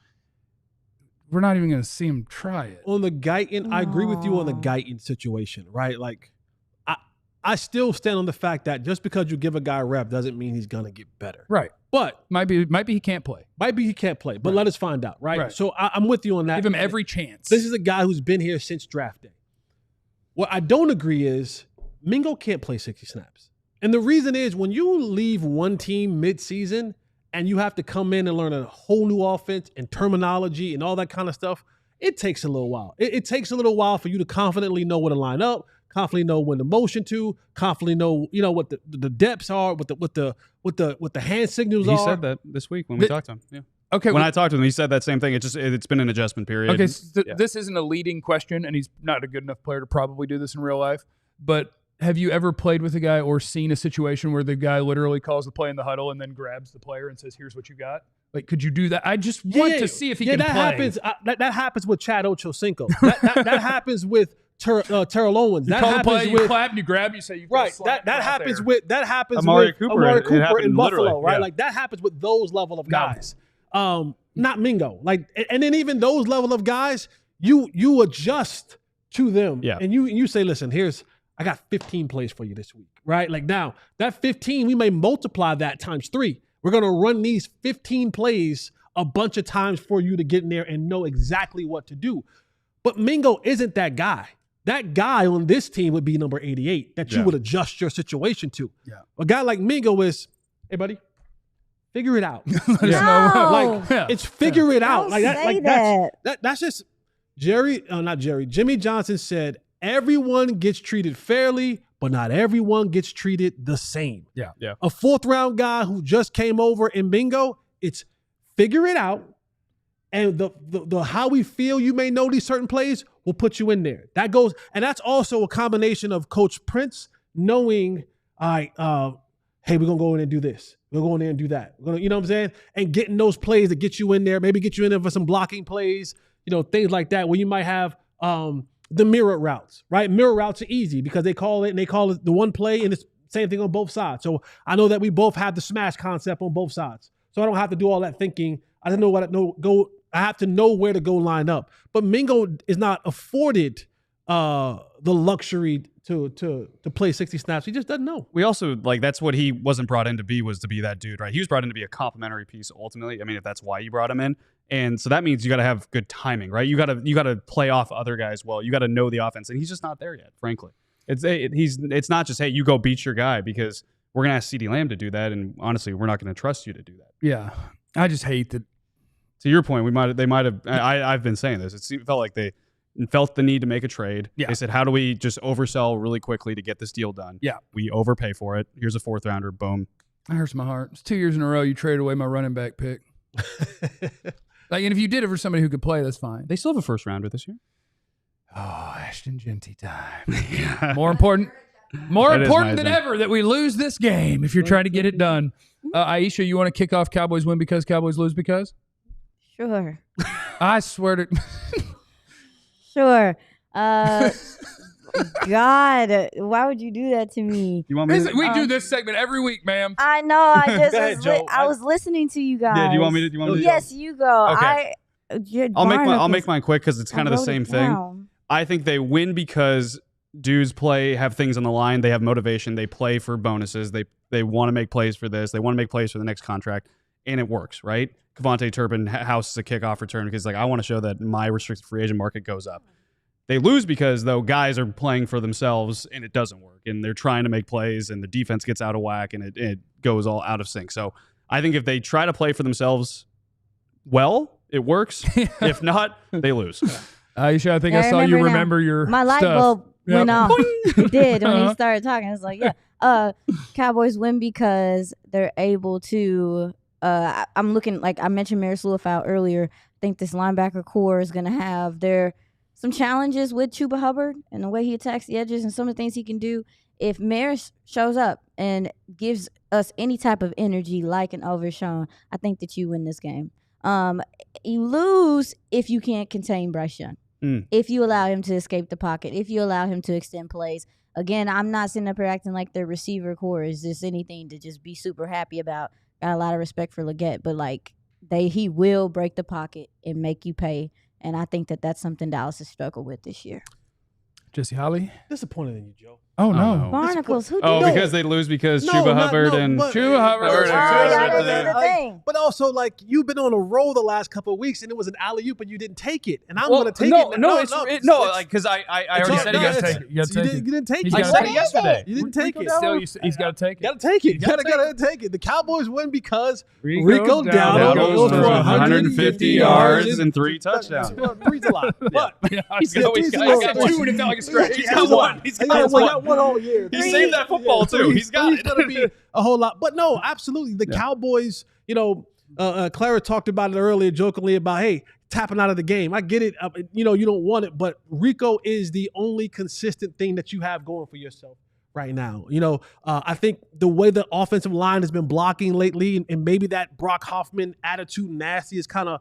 We're not even going to see him try it. On the Guyton, I agree with you on the Guyton situation, right? Like, I still stand on the fact that just because you give a guy a rep doesn't mean he's going to get better. Right. But might be he can't play. Might be he can't play, but let us find out, right? So I'm with you on that. Give him every chance. This is a guy who's been here since draft day. What I don't agree is Mingo can't play 60 snaps. And the reason is when you leave one team mid-season and you have to come in and learn a whole new offense and terminology and all that kind of stuff, it takes a little while. It takes a little while for you to confidently know where to line up, confidently know when to motion to, confidently know, what the depths are, what the hand signals are. He said that this week when we talked to him. Yeah. Okay. When I talked to him, he said that same thing. It's been an adjustment period. Okay. This isn't a leading question, and he's not a good enough player to probably do this in real life. But have you ever played with a guy or seen a situation where the guy literally calls the play in the huddle and then grabs the player and says, "Here's what you got"? Like, could you do that? I just want to see if he can play. That happens with Chad Ochocinco. That happens with Terrell Owens. You call the play, you clap, and you grab, you say you right. That happens with Amari Cooper in Buffalo, right? Yeah. Like that happens with those level of guys. Not Mingo. Like, and then even those level of guys, you adjust to them, and you say, listen, I got 15 plays for you this week, right? Like now that 15, we may multiply that times 3. We're gonna run these 15 plays a bunch of times for you to get in there and know exactly what to do. But Mingo isn't that guy. That guy on this team would be number 88 that you would adjust your situation to. Yeah. A guy like Mingo is, hey, buddy, figure it out. It's figure it out. Like that. That's just Jimmy Johnson said, everyone gets treated fairly, but not everyone gets treated the same. Yeah. Yeah. A 4th-round guy who just came over in Mingo, it's figure it out. And the how we feel you may know these certain plays will put you in there. That goes, and that's also a combination of Coach Prince knowing, hey, we're gonna go in and do this. We're going in there and do that. We're gonna, you know what I'm saying? And getting those plays that get you in there, maybe get you in there for some blocking plays, things like that, where you might have the mirror routes, right? Mirror routes are easy because they call it the one play, and it's same thing on both sides. So I know that we both have the smash concept on both sides. So I don't have to do all that thinking. I don't know I have to know where to go line up. But Mingo is not afforded the luxury to play 60 snaps. He just doesn't know. We also, that's what he wasn't brought in to be, was to be that dude, right? He was brought in to be a complementary piece ultimately. I mean, if that's why you brought him in. And so that means you got to have good timing, right? You got to play off other guys well. You got to know the offense. And he's just not there yet, frankly. It's not just, hey, you go beat your guy, because we're going to ask CeeDee Lamb to do that. And honestly, we're not going to trust you to do that. Yeah. I just hate that. To your point, they might have. I've been saying this. It felt like they felt the need to make a trade. Yeah. They said, how do we just oversell really quickly to get this deal done? Yeah. We overpay for it. Here's a 4th rounder. Boom. That hurts my heart. It's 2 years in a row you traded away my running back pick. And if you did it for somebody who could play, that's fine. They still have a 1st rounder this year. Oh, Ashton Genty time. More important than ever that we lose this game if you're trying to get it done. Aisha, you want to kick off Cowboys win because Cowboys lose because? Sure. I swear to... Sure. God, why would you do that to me? You want me we do this segment every week, ma'am. I know. I was listening to you guys. Yeah, do you want me to? Yes, you go. Okay. I'll make mine quick because it's kind of the same thing. I think they win because dudes have things on the line. They have motivation. They play for bonuses. They want to make plays for this. They want to make plays for the next contract, and it works, right? Kevontae Turpin houses a kickoff return because I want to show that my restricted free agent market goes up. They lose because, though, guys are playing for themselves, and it doesn't work, and they're trying to make plays, and the defense gets out of whack, and it goes all out of sync. So I think if they try to play for themselves well, it works. If not, they lose. Aisha, I think I saw you remember your my light bulb went off. It did when he started talking. I was like, Cowboys win because they're able to. I'm looking, like I mentioned Maris Lewis-Fowl earlier. I think this linebacker core is going to have some challenges with Chuba Hubbard and the way he attacks the edges and some of the things he can do. If Maris shows up and gives us any type of energy like an Overshown, I think that you win this game. You lose if you can't contain Bryce Young. If you allow him to escape the pocket, if you allow him to extend plays. Again, I'm not sitting up here acting like their receiver core is just anything to just be super happy about. Got a lot of respect for Leggett, but he will break the pocket and make you pay. And I think that that's something Dallas has struggled with this year. Jesse Holly? Disappointed in you, Joe. Oh, no. Barnacles, who did because they lose because Chuba Hubbard and Chuba Hubbard. But also, you've been on a roll the last couple of weeks, and it was an alley-oop, and you didn't take it. And I'm going to take it. Because I already said you got to take it. You didn't take it. I said it yesterday. You didn't take it. Still, he's got to take it. Got to take it. Got to take it. The Cowboys win because Rico Dowdle goes for 150 yards and 3 touchdowns. 3's a lot. But he's got 2, and it felt like a stretch. He's got 1. He's got one all year. He saved that football too. He's got it. Going to be a whole lot. But no, absolutely. The Cowboys, Clara talked about it earlier jokingly about, hey, tapping out of the game. I get it. You don't want it, but Rico is the only consistent thing that you have going for yourself right now. I think the way the offensive line has been blocking lately, and maybe that Brock Hoffman attitude nasty is kind of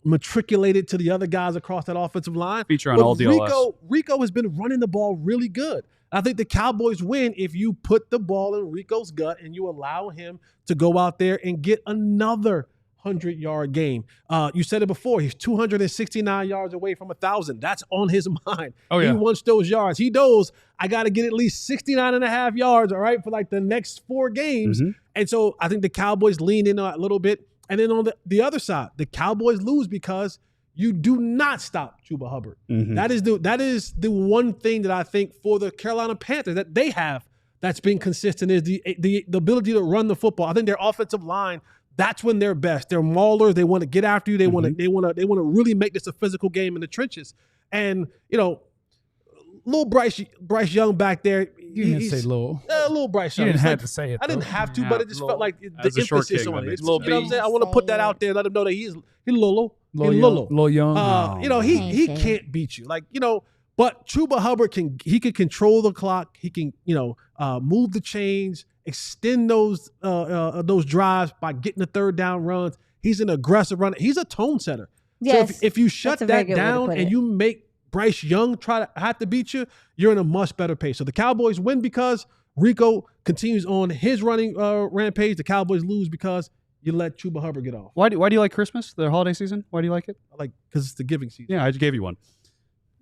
matriculated to the other guys across that offensive line. Feature on all DLLS. Rico has been running the ball really good. I think the Cowboys win if you put the ball in Rico's gut and you allow him to go out there and get another 100-yard game. You said it before. He's 269 yards away from 1,000. That's on his mind. Oh, yeah. He wants those yards. He knows I got to get at least 69 and a half yards, all right, for the next 4 games. Mm-hmm. And so I think the Cowboys lean in a little bit. And then on the other side, the Cowboys lose because you do not stop Chuba Hubbard. Mm-hmm. That is the one thing that I think for the Carolina Panthers that they have that's been consistent is the ability to run the football. I think their offensive line, that's when they're best. They're maulers. They want to get after you. They want to really make this a physical game in the trenches. And little Bryce Young back there. You didn't say little. Little Bryce Young. You didn't have to say it. I didn't have to, but it just felt like the emphasis on it. Little you know what I'm saying? I want to put that out there, let him know that he's little young. He can't beat you. But Chuba Hubbard can control the clock. He can move the chains, extend those drives by getting the third down runs. He's an aggressive runner. He's a tone setter. Yes, so if you shut that down and you make Bryce Young have to beat you, you're in a much better pace. So the Cowboys win because Rico continues on his running rampage. The Cowboys lose because you let Chuba Hubbard get off. Why do you like Christmas, the holiday season? Why do you like it? Because it's the giving season. Yeah, I just gave you one.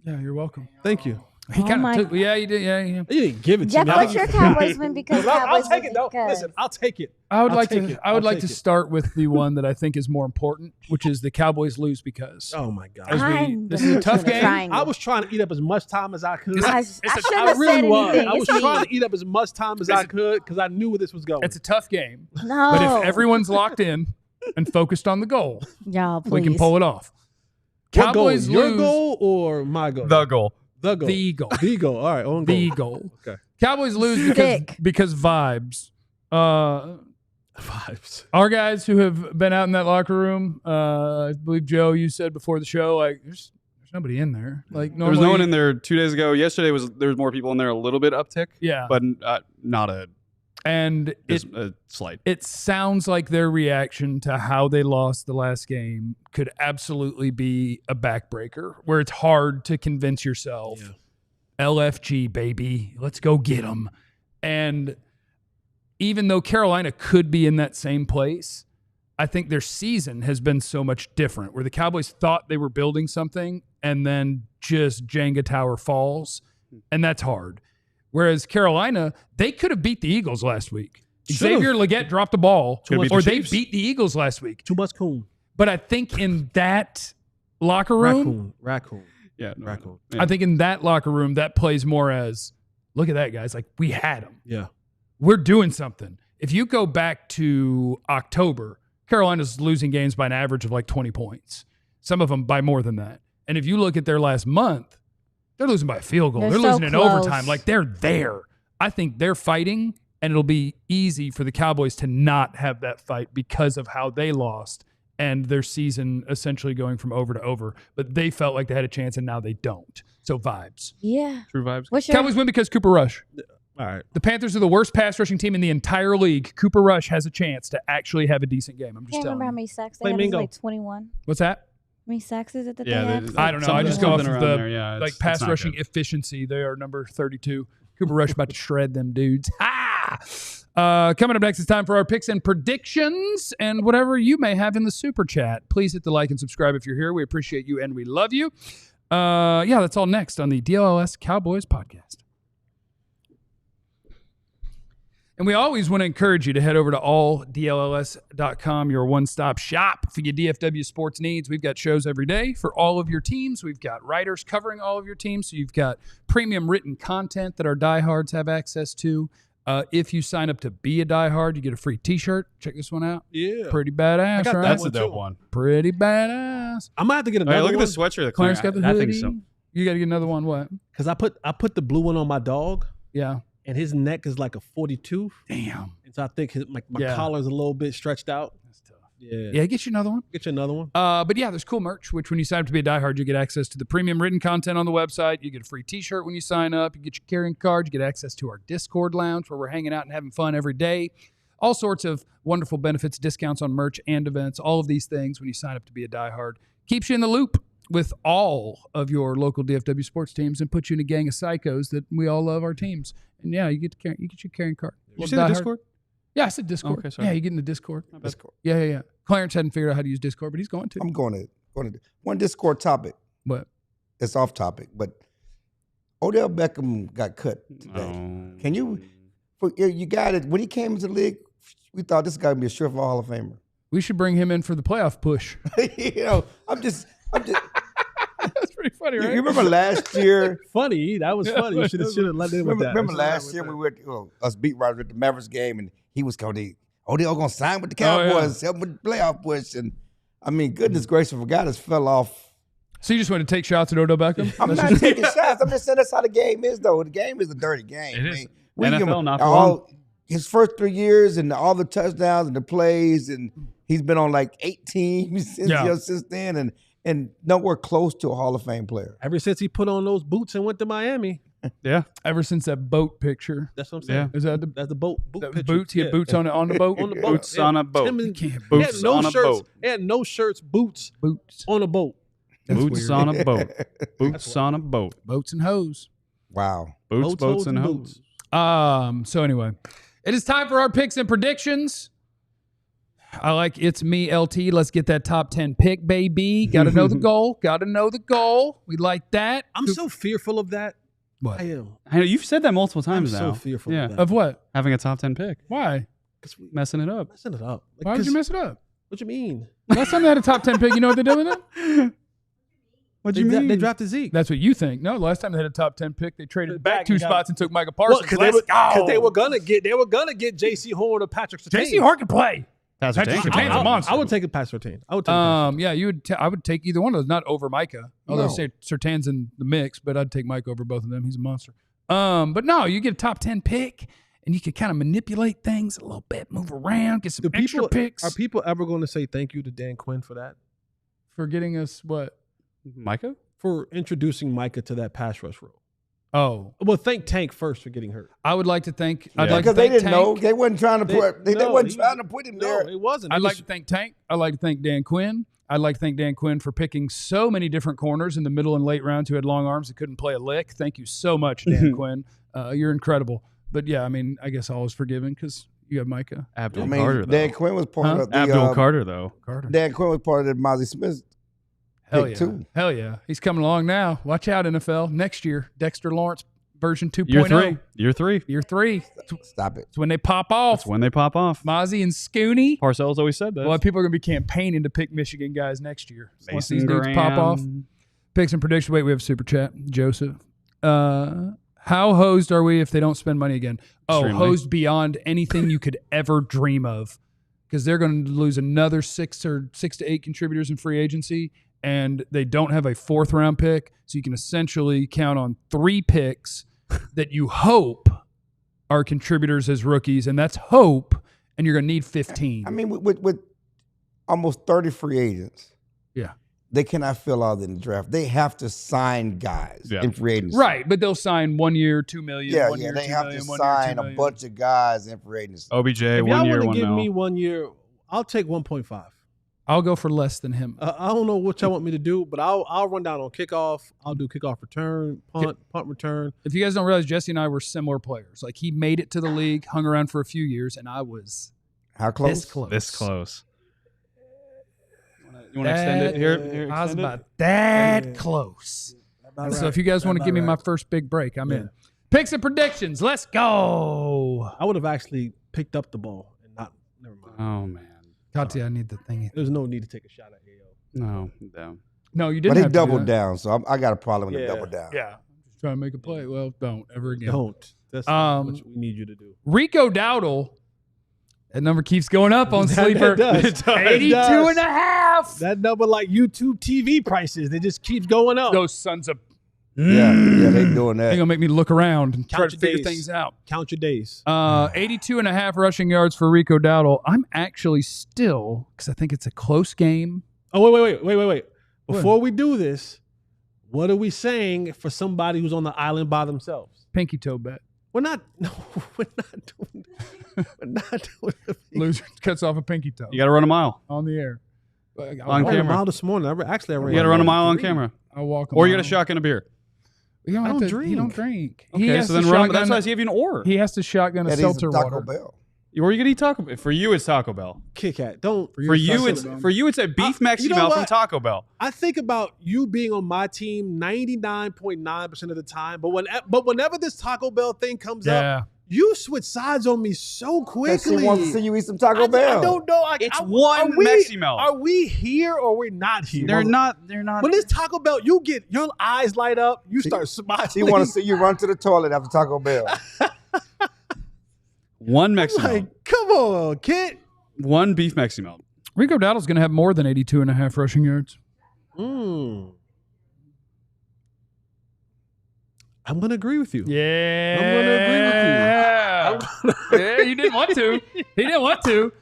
Yeah, you're welcome. Thank you. He kind of took. Yeah, you did. Yeah. You didn't give it to Jeff, me. What's your Cowboys win because I'll take it. No, listen, I'll take it. I would like to start with the one that I think is more important, which is the Cowboys lose because. Oh my God! This is a tough game. I was trying to eat up as much time as I could. I really was. I was trying to eat up as much time as I could because I knew where this was going. It's a tough game. No, but if everyone's locked in and focused on the goal, we can pull it off. Cowboys lose. Your goal or my goal? The goal. The eagle. The eagle. All right. On the eagle. Okay. Cowboys lose because vibes. Vibes. Our guys who have been out in that locker room, I believe, Joe, you said before the show, there's nobody in there. Normally, there was no one in there 2 days ago. Yesterday there was more people in there, a little bit uptick. Yeah. But not a slight. It sounds like their reaction to how they lost the last game could absolutely be a backbreaker where it's hard to convince yourself, LFG, baby, let's go get them. And even though Carolina could be in that same place, I think their season has been so much different where the Cowboys thought they were building something and then just Jenga tower falls and that's hard. Whereas Carolina, they could have beat the Eagles last week. Xavier Legette dropped the ball, or they beat the Eagles last week. Too much coon. But I think in that locker room, Raccoon. Yeah, Raccoon. Yeah. I think in that locker room, that plays more as, look at that, guys. Like, we had them. Yeah. We're doing something. If you go back to October, Carolina's losing games by an average of like 20 points. Some of them by more than that. And if you look at their last month, they're losing by a field goal. They're losing in overtime. Like, they're there. I think they're fighting, and it'll be easy for the Cowboys to not have that fight because of how they lost and their season essentially going from over to over. But they felt like they had a chance, and now they don't. So vibes. Yeah. True vibes. Cowboys win because Cooper Rush. All right. The Panthers are the worst pass rushing team in the entire league. Cooper Rush has a chance to actually have a decent game. I'm just I can't telling remember how you. many sacks they had. It was like 21. What's that? How many sacks is it that Yeah, they had? I don't know. I just go off of the Yeah, like pass rushing efficiency. They are number 32. Cooper Rush about to shred them dudes. Coming up next, it's time for our picks and predictions and whatever you may have in the super chat. Please hit the like and subscribe if you're here. We appreciate you and we love you. Yeah, that's all next on the DLLS Cowboys podcast. And we always want to encourage you to head over to alldlls.com, your one-stop shop for your DFW sports needs. We've got shows every day for all of your teams. We've got writers covering all of your teams. So you've got premium written content that our diehards have access to. If you sign up to be a diehard, you get a free T-shirt. Check this one out. Yeah. Pretty badass, right? That's a dope one. Pretty badass. I might have to get another Hey, look one. at the sweatshirt that Clarence got the I hoodie. think so. You got to get another one. What? Because I put the blue one on my dog, Yeah. and his neck is like a 42. Damn. And so I think my Yeah. collar's a little bit stretched out. That's tough. Yeah. Yeah, get you another one. Get you another one. But yeah, there's cool merch, which when you sign up to be a diehard, you get access to the premium written content on the website. You get a free T-shirt when you sign up. You get your carrying card. You get access to our Discord lounge where we're hanging out and having fun every day. All sorts of wonderful benefits, discounts on merch and events. All of these things when you sign up to be a diehard. Keeps you in the loop with all of your local DFW sports teams and puts you in a gang of psychos that we all love our teams. And yeah, you get your carrying card. You see the Discord? Yeah, I said Discord. Okay, sorry. Yeah, you get in the Discord. Discord. Yeah. Clarence hadn't figured out how to use Discord, but he's going to. I'm going to one Discord topic. What? It's off topic, but Odell Beckham got cut today. Oh. Can you got it when he came into the league? We thought this guy would be a surefire Hall of Famer. We should bring him in for the playoff push. I'm just. That's pretty funny, right? You remember last year? Funny. That was funny. You should have let him with that. Remember last year we were us beat writers at the Mavericks game, and he was going, Odell going to sign with the Cowboys, help with the playoff push, and I mean, goodness gracious, a guy just fell off. So you just want to take shots at Odell Beckham? I'm not taking shots. I'm just saying that's how the game is, though. The game is a dirty game. It is. We NFL, give him not for long. his first 3 years and all the touchdowns and the plays, and he's been on like 8 teams since then, and nowhere close to a Hall of Fame player. Ever since he put on those boots and went to Miami. Yeah. Ever since that boat picture. That's what I'm saying. Is that That's the boot that picture. boots? He had boots on the boat? On the boat. Boots on a boat. Boots on a boat. He had no shirts, boots on a boat. Boots on a boat. Boots on a boat. Boats and hoes. Wow. Boats and hose. So anyway, it is time for our picks and predictions. I like It's Me, LT. Let's get that top 10 pick, baby. Got to know the goal. Got to know the goal. We like that. I'm so fearful of that. What? I am. I know you've said that multiple times I'm now. so fearful of that. Of what? Having a top 10 pick. Why? Messing it up. Messing it up. Like, Why would you mess it up? What you mean? Last time they had a top 10 pick, you know what they did with it? What do you mean? They drafted Zeke. That's what you think. No, last time they had a top 10 pick, they traded back 2 spots and took Michael Parsons. Because they were gonna get J.C. Horn or Patrick Surtain. J.C. Horn can play. Patrick Surtain's a monster. I would take a Patrick Surtain. I would take Yeah, you would. I would take either one of those, not over Micah. Although Surtain's in the mix, but I'd take Mike over both of them. He's a monster. But no, you get a top 10 pick, and you can kind of manipulate things a little bit, move around, get some extra picks. Are people ever going to say thank you to Dan Quinn for that? For getting us what? Micah? For introducing Micah to that pass rush role. Oh, well, thank Tank first for getting hurt. I would like to thank. Yeah. I'd like to Because they thank didn't Tank. know. They wasn't trying to put. They wasn't trying to put him there. No, it wasn't. I'd like to thank Tank. I'd like to thank Dan Quinn. I'd like to thank Dan Quinn for picking so many different corners in the middle and late rounds who had long arms that couldn't play a lick. Thank you so much, Dan Quinn. You're incredible. But yeah, I mean, I guess all is forgiven because you have Micah. Abdul Carter, though. Dan Quinn was part of the. Abdul Carter, though. Dan Quinn was part of the Mozzie Smith. Hell pick yeah. too. Hell yeah. He's coming along now. Watch out, NFL. Next year, Dexter Lawrence version 2.0. Year three. Stop it. It's when they pop off. That's when they pop off. Mozzie and Scooney. Parcells always said that. Well, people are going to be campaigning to pick Michigan guys next year. Once these dudes Graham. pop off. Picks and predictions. Wait, we have a super chat. Joseph. How hosed are we if they don't spend money again? Extremely. Hosed beyond anything you could ever dream of. Because they're going to lose another 6 to 8 contributors in free agency, and they don't have a 4th round pick. So you can essentially count on 3 picks that you hope are contributors as rookies, and that's hope, and you're going to need 15. I mean, with almost 30 free agents, they cannot fill out in the draft. They have to sign guys in free agency. Right, but they'll sign 1 year, $2 million. Yeah, 1 year, they $2 have million, to 1 sign year, $2 a million. bunch of guys in free agency. OBJ, If 1 y'all year, want 1 to give mil. me 1 year, I'll take 1.5. I'll go for less than him. I don't know what y'all want me to do, but I'll run down on kickoff. I'll do kickoff return, punt return. If you guys don't realize, Jesse and I were similar players. Like, he made it to the league, hung around for a few years, and I was How close? this close. You want to extend it here? I was Extend it? about that close. So if you guys want to give me my first big break, I'm in. Picks and predictions. Let's go. I would have actually picked up the ball and not. Never mind. Oh, man. Katya, I need the thingy. There's no need to take a shot at AO. No. No, you But didn't he have to do doubled that. down, so I got a problem with the double down. Yeah. Just trying to make a play. Well, don't ever again. Don't. That's not what we need you to do. Rico Dowdle. That number keeps going up on Sleeper. It does. It does. 82.5. That number like YouTube TV prices. They just keeps going up. Those sons of... Yeah, they doing They're that. going to make me look around and try Count to your figure days. things out. Count your days. 82.5 rushing yards for Rico Dowdle. I'm actually still, because I think it's a close game. Oh, wait. Before we do this, what are we saying for somebody who's on the island by themselves? Pinky toe bet. We're not doing it. Loser cuts off a pinky toe You got to run a mile. on the air. On I ran a camera. mile this morning. I ran You got to run a mile on camera. I'll walk. Or you got a shotgun a beer. You don't I have don't to, drink. You don't drink. Okay, He has so to then run. shotgun That's why I gave you an or. He has to shotgun a That is seltzer Taco water. Bell. Or you could eat Taco Bell. For you, it's Taco Bell. Kit Kat. Don't. For you, it's a beef Mexi you know Melt from what? Taco Bell. I think about you being on my team 99.9% of the time, but whenever this Taco Bell thing comes up, you switch sides on me so quickly. She wants to see you eat some Taco Bell. I don't know. It's one Mexi Melt. Are we here or we're not here? They're not. When it's Taco Bell, you get your eyes light up. You start smiling. She want to see you run to the toilet after Taco Bell. One Mexi Melt. Like, come on, kid. One beef Mexi Melt. Rico Dowdle's going to have more than 82.5 rushing yards. I'm going to agree with you. Yeah. I'm going to agree with you. Yeah, you didn't want to. He didn't want to.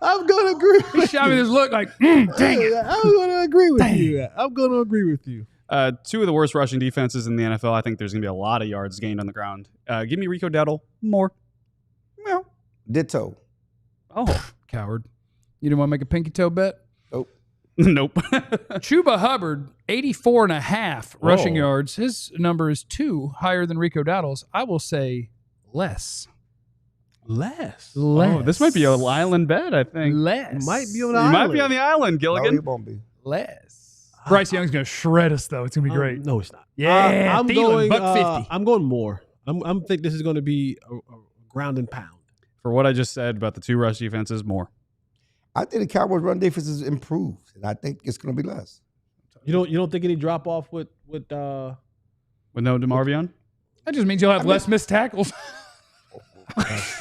I'm going to agree He with shot me you. this look like, dang it. I'm going to agree with you. I'm going to agree with you. Two of the worst rushing defenses in the NFL. I think there's going to be a lot of yards gained on the ground. Give me Rico Dowdle more. Well, Ditto. oh, Coward. You didn't want to make a pinky toe bet? nope. Chuba Hubbard, 84.5 rushing yards. His number is 2 higher than Rico Dowdle's. I will say less. Less. Oh, this might be an island bet, I think. Less. Might be on You the island. might be on the island, No, Gilligan. he won't be. Less. Bryce Young's going to shred us, though. It's going to be great. No, it's not. Yeah, I'm Thielen, going. $1.50. I'm going more. I'm think this is going to be a ground and pound. For what I just said about the two rush defenses, more. I think the Cowboys' run defense has improved, and I think it's going to be less. You don't think any drop off with With no DeMarvion? That just means you'll have less missed tackles.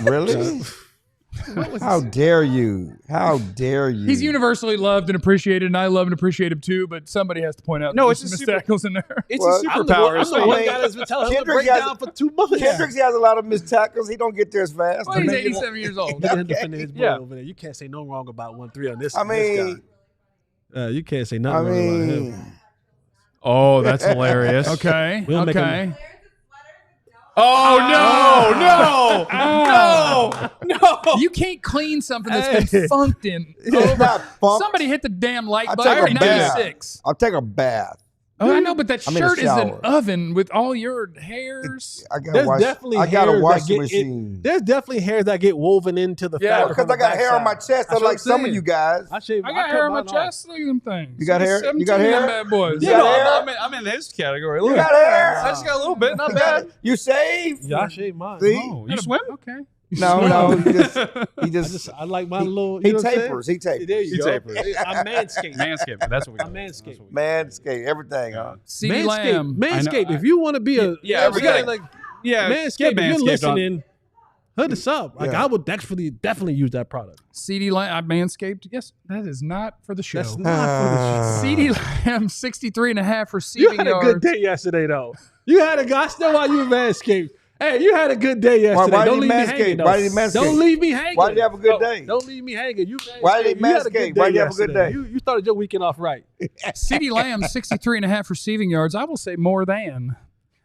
Really? How dare you? How dare you? He's universally loved and appreciated, and I love and appreciate him too, but somebody has to point out No, there's it's some a missed super- tackles in there. It's Well, a I'm superpower. I'm the so- one guy that's been telling him to Kendrick break has- down for 2 months. Kendricks has a lot of missed tackles. He don't get there as fast. Well, he's 87 years old. Look at him defending his boy Yeah. over there. You can't say no wrong about 1-3 on this. I this mean, guy. You can't say I nothing wrong about him. mean, Oh, that's hilarious. Okay. We'll make Okay. Oh, no. You can't clean something that's been funked in. it's not funked. Somebody hit the damn like I'll button take at a bath. 96. I'll take a bath. Oh, I know, but that I'm in the shirt is an shower. oven with all your hairs. I gotta There's wash. definitely I got a hairs washing that get machine. There's definitely hairs that get woven into the fabric. Because I got hair on my chest, That's what unlike I'm some of saying. you guys. I got hair on my chest. Look at them things. You got hair? You got 17 hair? of them bad boys. You Yeah, got no, hair? I'm in his category. You Look. got hair? I just got a little bit, not You got bad. it? You saved? Yeah, I shave mine. See? Oh, you swim? Okay. No, he just I like my little. he You know what I'm saying? tapers. He tapers. There you He go. tapers. I'm manscaped. Manscaped. That's what we got. I'm manscaped. Manscaped, everything. Huh? CeeDee Lamb. Manscaped. If you want to be a Yeah, we gotta, everything. like Yeah, Manscaped. get If you're Manscaped on. listening, hood us up. Like Yeah. I would definitely use that product. CeeDee Lamb. Manscaped. Yes, that is not for the show. That's not for the CeeDee Lamb, 63.5 You receiving had a yards. good day yesterday, though. You had a I still why you Manscaped. Hey, you had a good day yesterday. Why Don't did leave he me hanging. manscape? Though. Why did he manscape? Don't leave me hanging. Why did he have a good day? Don't leave me hanging. You Why did he you had a good manscape? day Why did he have a good yesterday. day? You started your weekend off right. CeeDee Lamb, 63.5 receiving yards. I will say more than.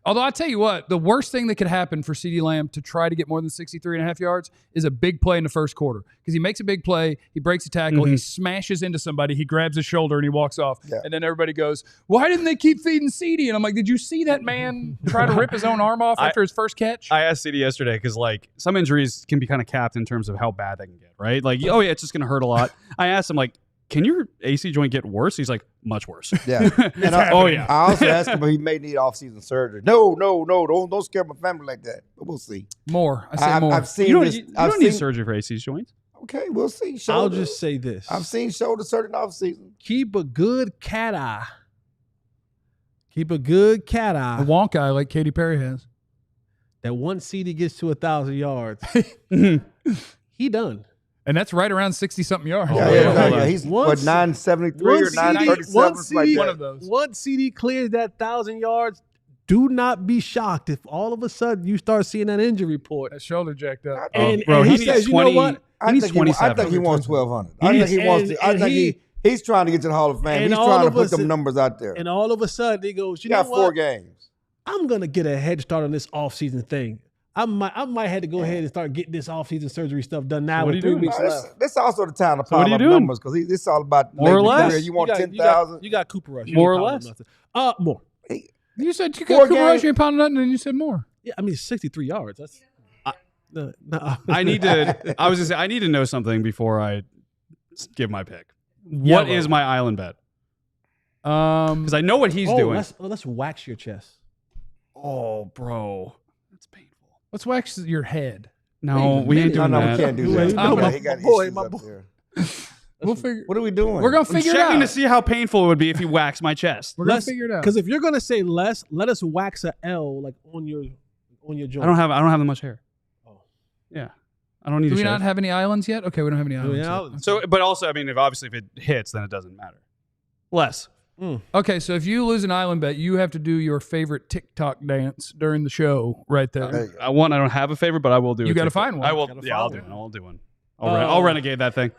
Although I tell you what, the worst thing that could happen for CeeDee Lamb to try to get more than 63.5 yards is a big play in the first quarter. Because he makes a big play, he breaks a tackle, he smashes into somebody, he grabs his shoulder, and he walks off. Yeah. And then everybody goes, why didn't they keep feeding CeeDee? And I'm like, did you see that man try to rip his own arm off after his first catch? I asked CD yesterday because like some injuries can be kind of capped in terms of how bad they can get, right? Like, oh yeah, it's just going to hurt a lot. I asked him like, can your AC joint get worse? He's like, much worse. Yeah. And Oh yeah. I also asked him if he may need off-season surgery. No, don't scare my family like that. But we'll see. More. I say more. I've seen You don't, this. you I've don't need seen, surgery for AC joints. Okay, we'll see. I'll Shoulder. just say this. I've seen shoulder surgery off-season. Keep a good cat eye. Keep a good cat a eye. wonk eye like Katy Perry has. That once CD gets to 1,000 yards, he done. And that's right around 60-something yards. Yeah. He's Once- 973 or 937, something like that. One of those. Once CD clears that 1,000 yards, do not be shocked if all of a sudden you start seeing that injury report. That shoulder jacked up. And, bro, and he he needs says, you know 20 what? I He's think 27. he wants 1,200. He I think needs- he wants to. I and think he's trying to get to the Hall of Fame. and He's all trying to of put us- them numbers out there. And all of a sudden he goes, you He know got what? 4 games. I'm going to get a head start on this offseason thing. I might have to go ahead and start getting this offseason surgery stuff done now what with are you 3 doing? weeks No, left. this also the time to So what pile are up you doing? numbers because this is all about More or late in the less? career. You want got- 10,000. You got Cooper Rush. You More ain't or pounding less? nothing. More. You said you 4 got Cooper games. Rush, you ain't pounding nothing, and you said more. Yeah, I mean, 63 yards. That's no. I need to. I was gonna say I need to know something before I give my pick. What is my island bet? Because I know what he's doing. Let's wax your chest. Oh, bro, that's painful. Let's wax your head. No, we ain't No, doing no, that. we can't do Wait, that. no, He got my boy, issues my up boy. there. We'll figure. What are we doing? We're gonna I'm figure it checking out. to see how painful it would be if he waxed my chest. We're gonna figure it out. Because if you're gonna say less, let us wax a L like on your joint. I don't have that much hair. Oh. Yeah, I don't need Do to we shave. not have any islands yet? Okay, we don't have any islands. Yeah, yet. So, but also, I mean, if obviously if it hits, then it doesn't matter. Less. Okay, so if you lose an island bet, you have to do your favorite TikTok dance during the show right there. Hey, I don't have a favorite, but I will do. You it. gotta find one. I will. Gotta Yeah, I'll find do one. one. I'll do one. I'll renegade that thing.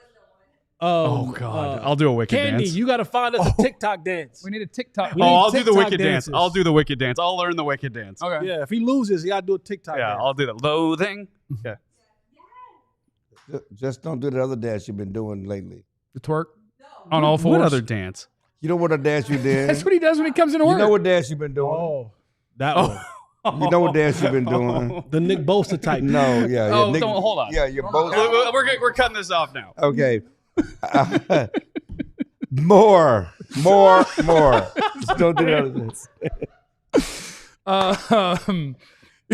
Oh God, I'll do a wicked Candy, dance. you got to find us a TikTok dance. We need a TikTok. We Oh, need I'll do the TikTok wicked dance. dances. I'll do the wicked dance. I'll learn the wicked dance. Okay. Yeah, if he loses, you got to do a TikTok Yeah, dance. I'll do the loathing. Yeah. just don't do the other dance you've been doing lately. The twerk on all fours. What other dance? You know what a dance you did? That's what he does when he comes into You work. know what dance you've been doing? Oh, that one. You know what dance you've been doing? The Nick Bosa type. No, yeah. Oh, Nick- don't- hold on. Yeah, you're both. We're cutting this off now. Okay. More. Just don't do the other dance.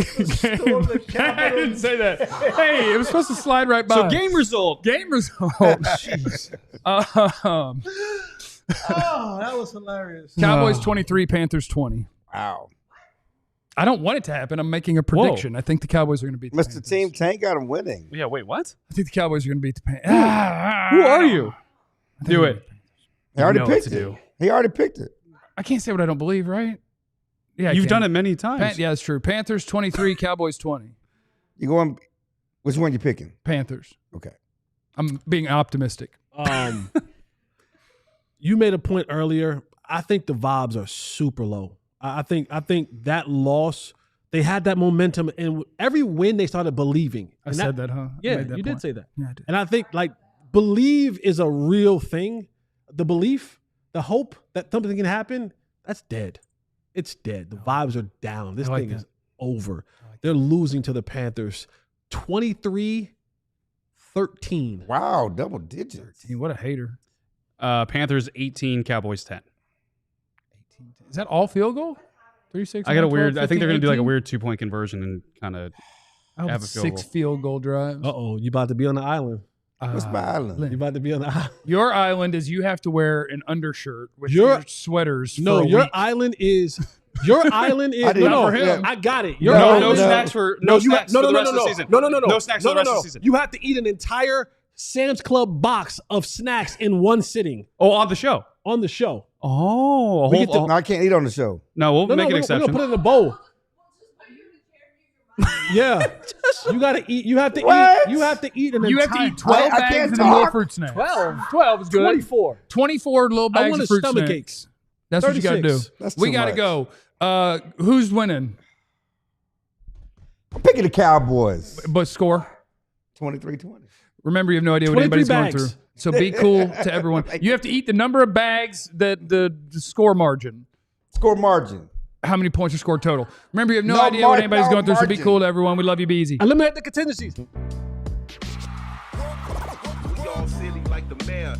I didn't say that. Hey, it was supposed to slide right by. So game result. Game result. Jeez. Oh, that was hilarious. Cowboys 23, Panthers 20. Wow. I don't want it to happen. I'm making a prediction. I think the Cowboys are going to beat the Mr. Panthers. Team Tank got him winning. Yeah. Wait. What? I think the Cowboys are going to beat the Panthers. Who are you? Do it. He already know what picked to it. do. He already picked it. I can't say what I don't believe, right? Yeah, You've done it many times. Yeah, that's true. Panthers 23, Cowboys 20. You going? Which one you picking? Panthers. Okay. I'm being optimistic. You made a point earlier. I think the vibes are super low. I think that loss, they had that momentum, and every win they started believing. I And said that, huh? I Yeah, made that you point. did say that. Yeah, I did. And I think like believe is a real thing. The belief, the hope that something can happen. That's dead. It's dead. The vibes are down. This thing is over. They're losing to the Panthers 23-13. Wow, double digits. What a hater. Panthers 18, Cowboys 10. Is that all field goal? 36. I got a 12, weird. 15, I think they're going to do like a 18? weird 2-point conversion and kind of have a field 6 goal. field goal drives. Uh-oh, you about to be on the island. What's my island? You about to be on the island. Your island is you have to wear an undershirt with your sweaters. No, for a your week. island is. Your island is. No, for him. yeah. I got it. No snacks for No, snacks for the rest of the season. No. No snacks for the rest of the season. You have to eat an entire Sam's Club box of snacks in one sitting. Oh, on the show. On the show. Oh, I can't eat on the show. No, we'll make an We're exception. gonna put it in a bowl. Yeah, you gotta eat. You have to What? eat. You have to eat an You have entire. to eat 12 I bags can't of little talk. fruit snacks. 12 is good. 24. 24 little I bags want of a fruit stomach snacks. aches. That's what you got to do. 36. That's We too got to much. go. Who's winning? I'm picking the Cowboys. But score. 23-20. Remember, you have no idea what 23 anybody's going bags. through. So be cool to everyone. You have to eat the number of bags that the score margin. Score margin. How many points are scored total? Remember, you have no No idea what anybody's no going through. So be margin. cool to everyone. We love you. Be easy. Eliminate the contingencies. We all silly like the mayor.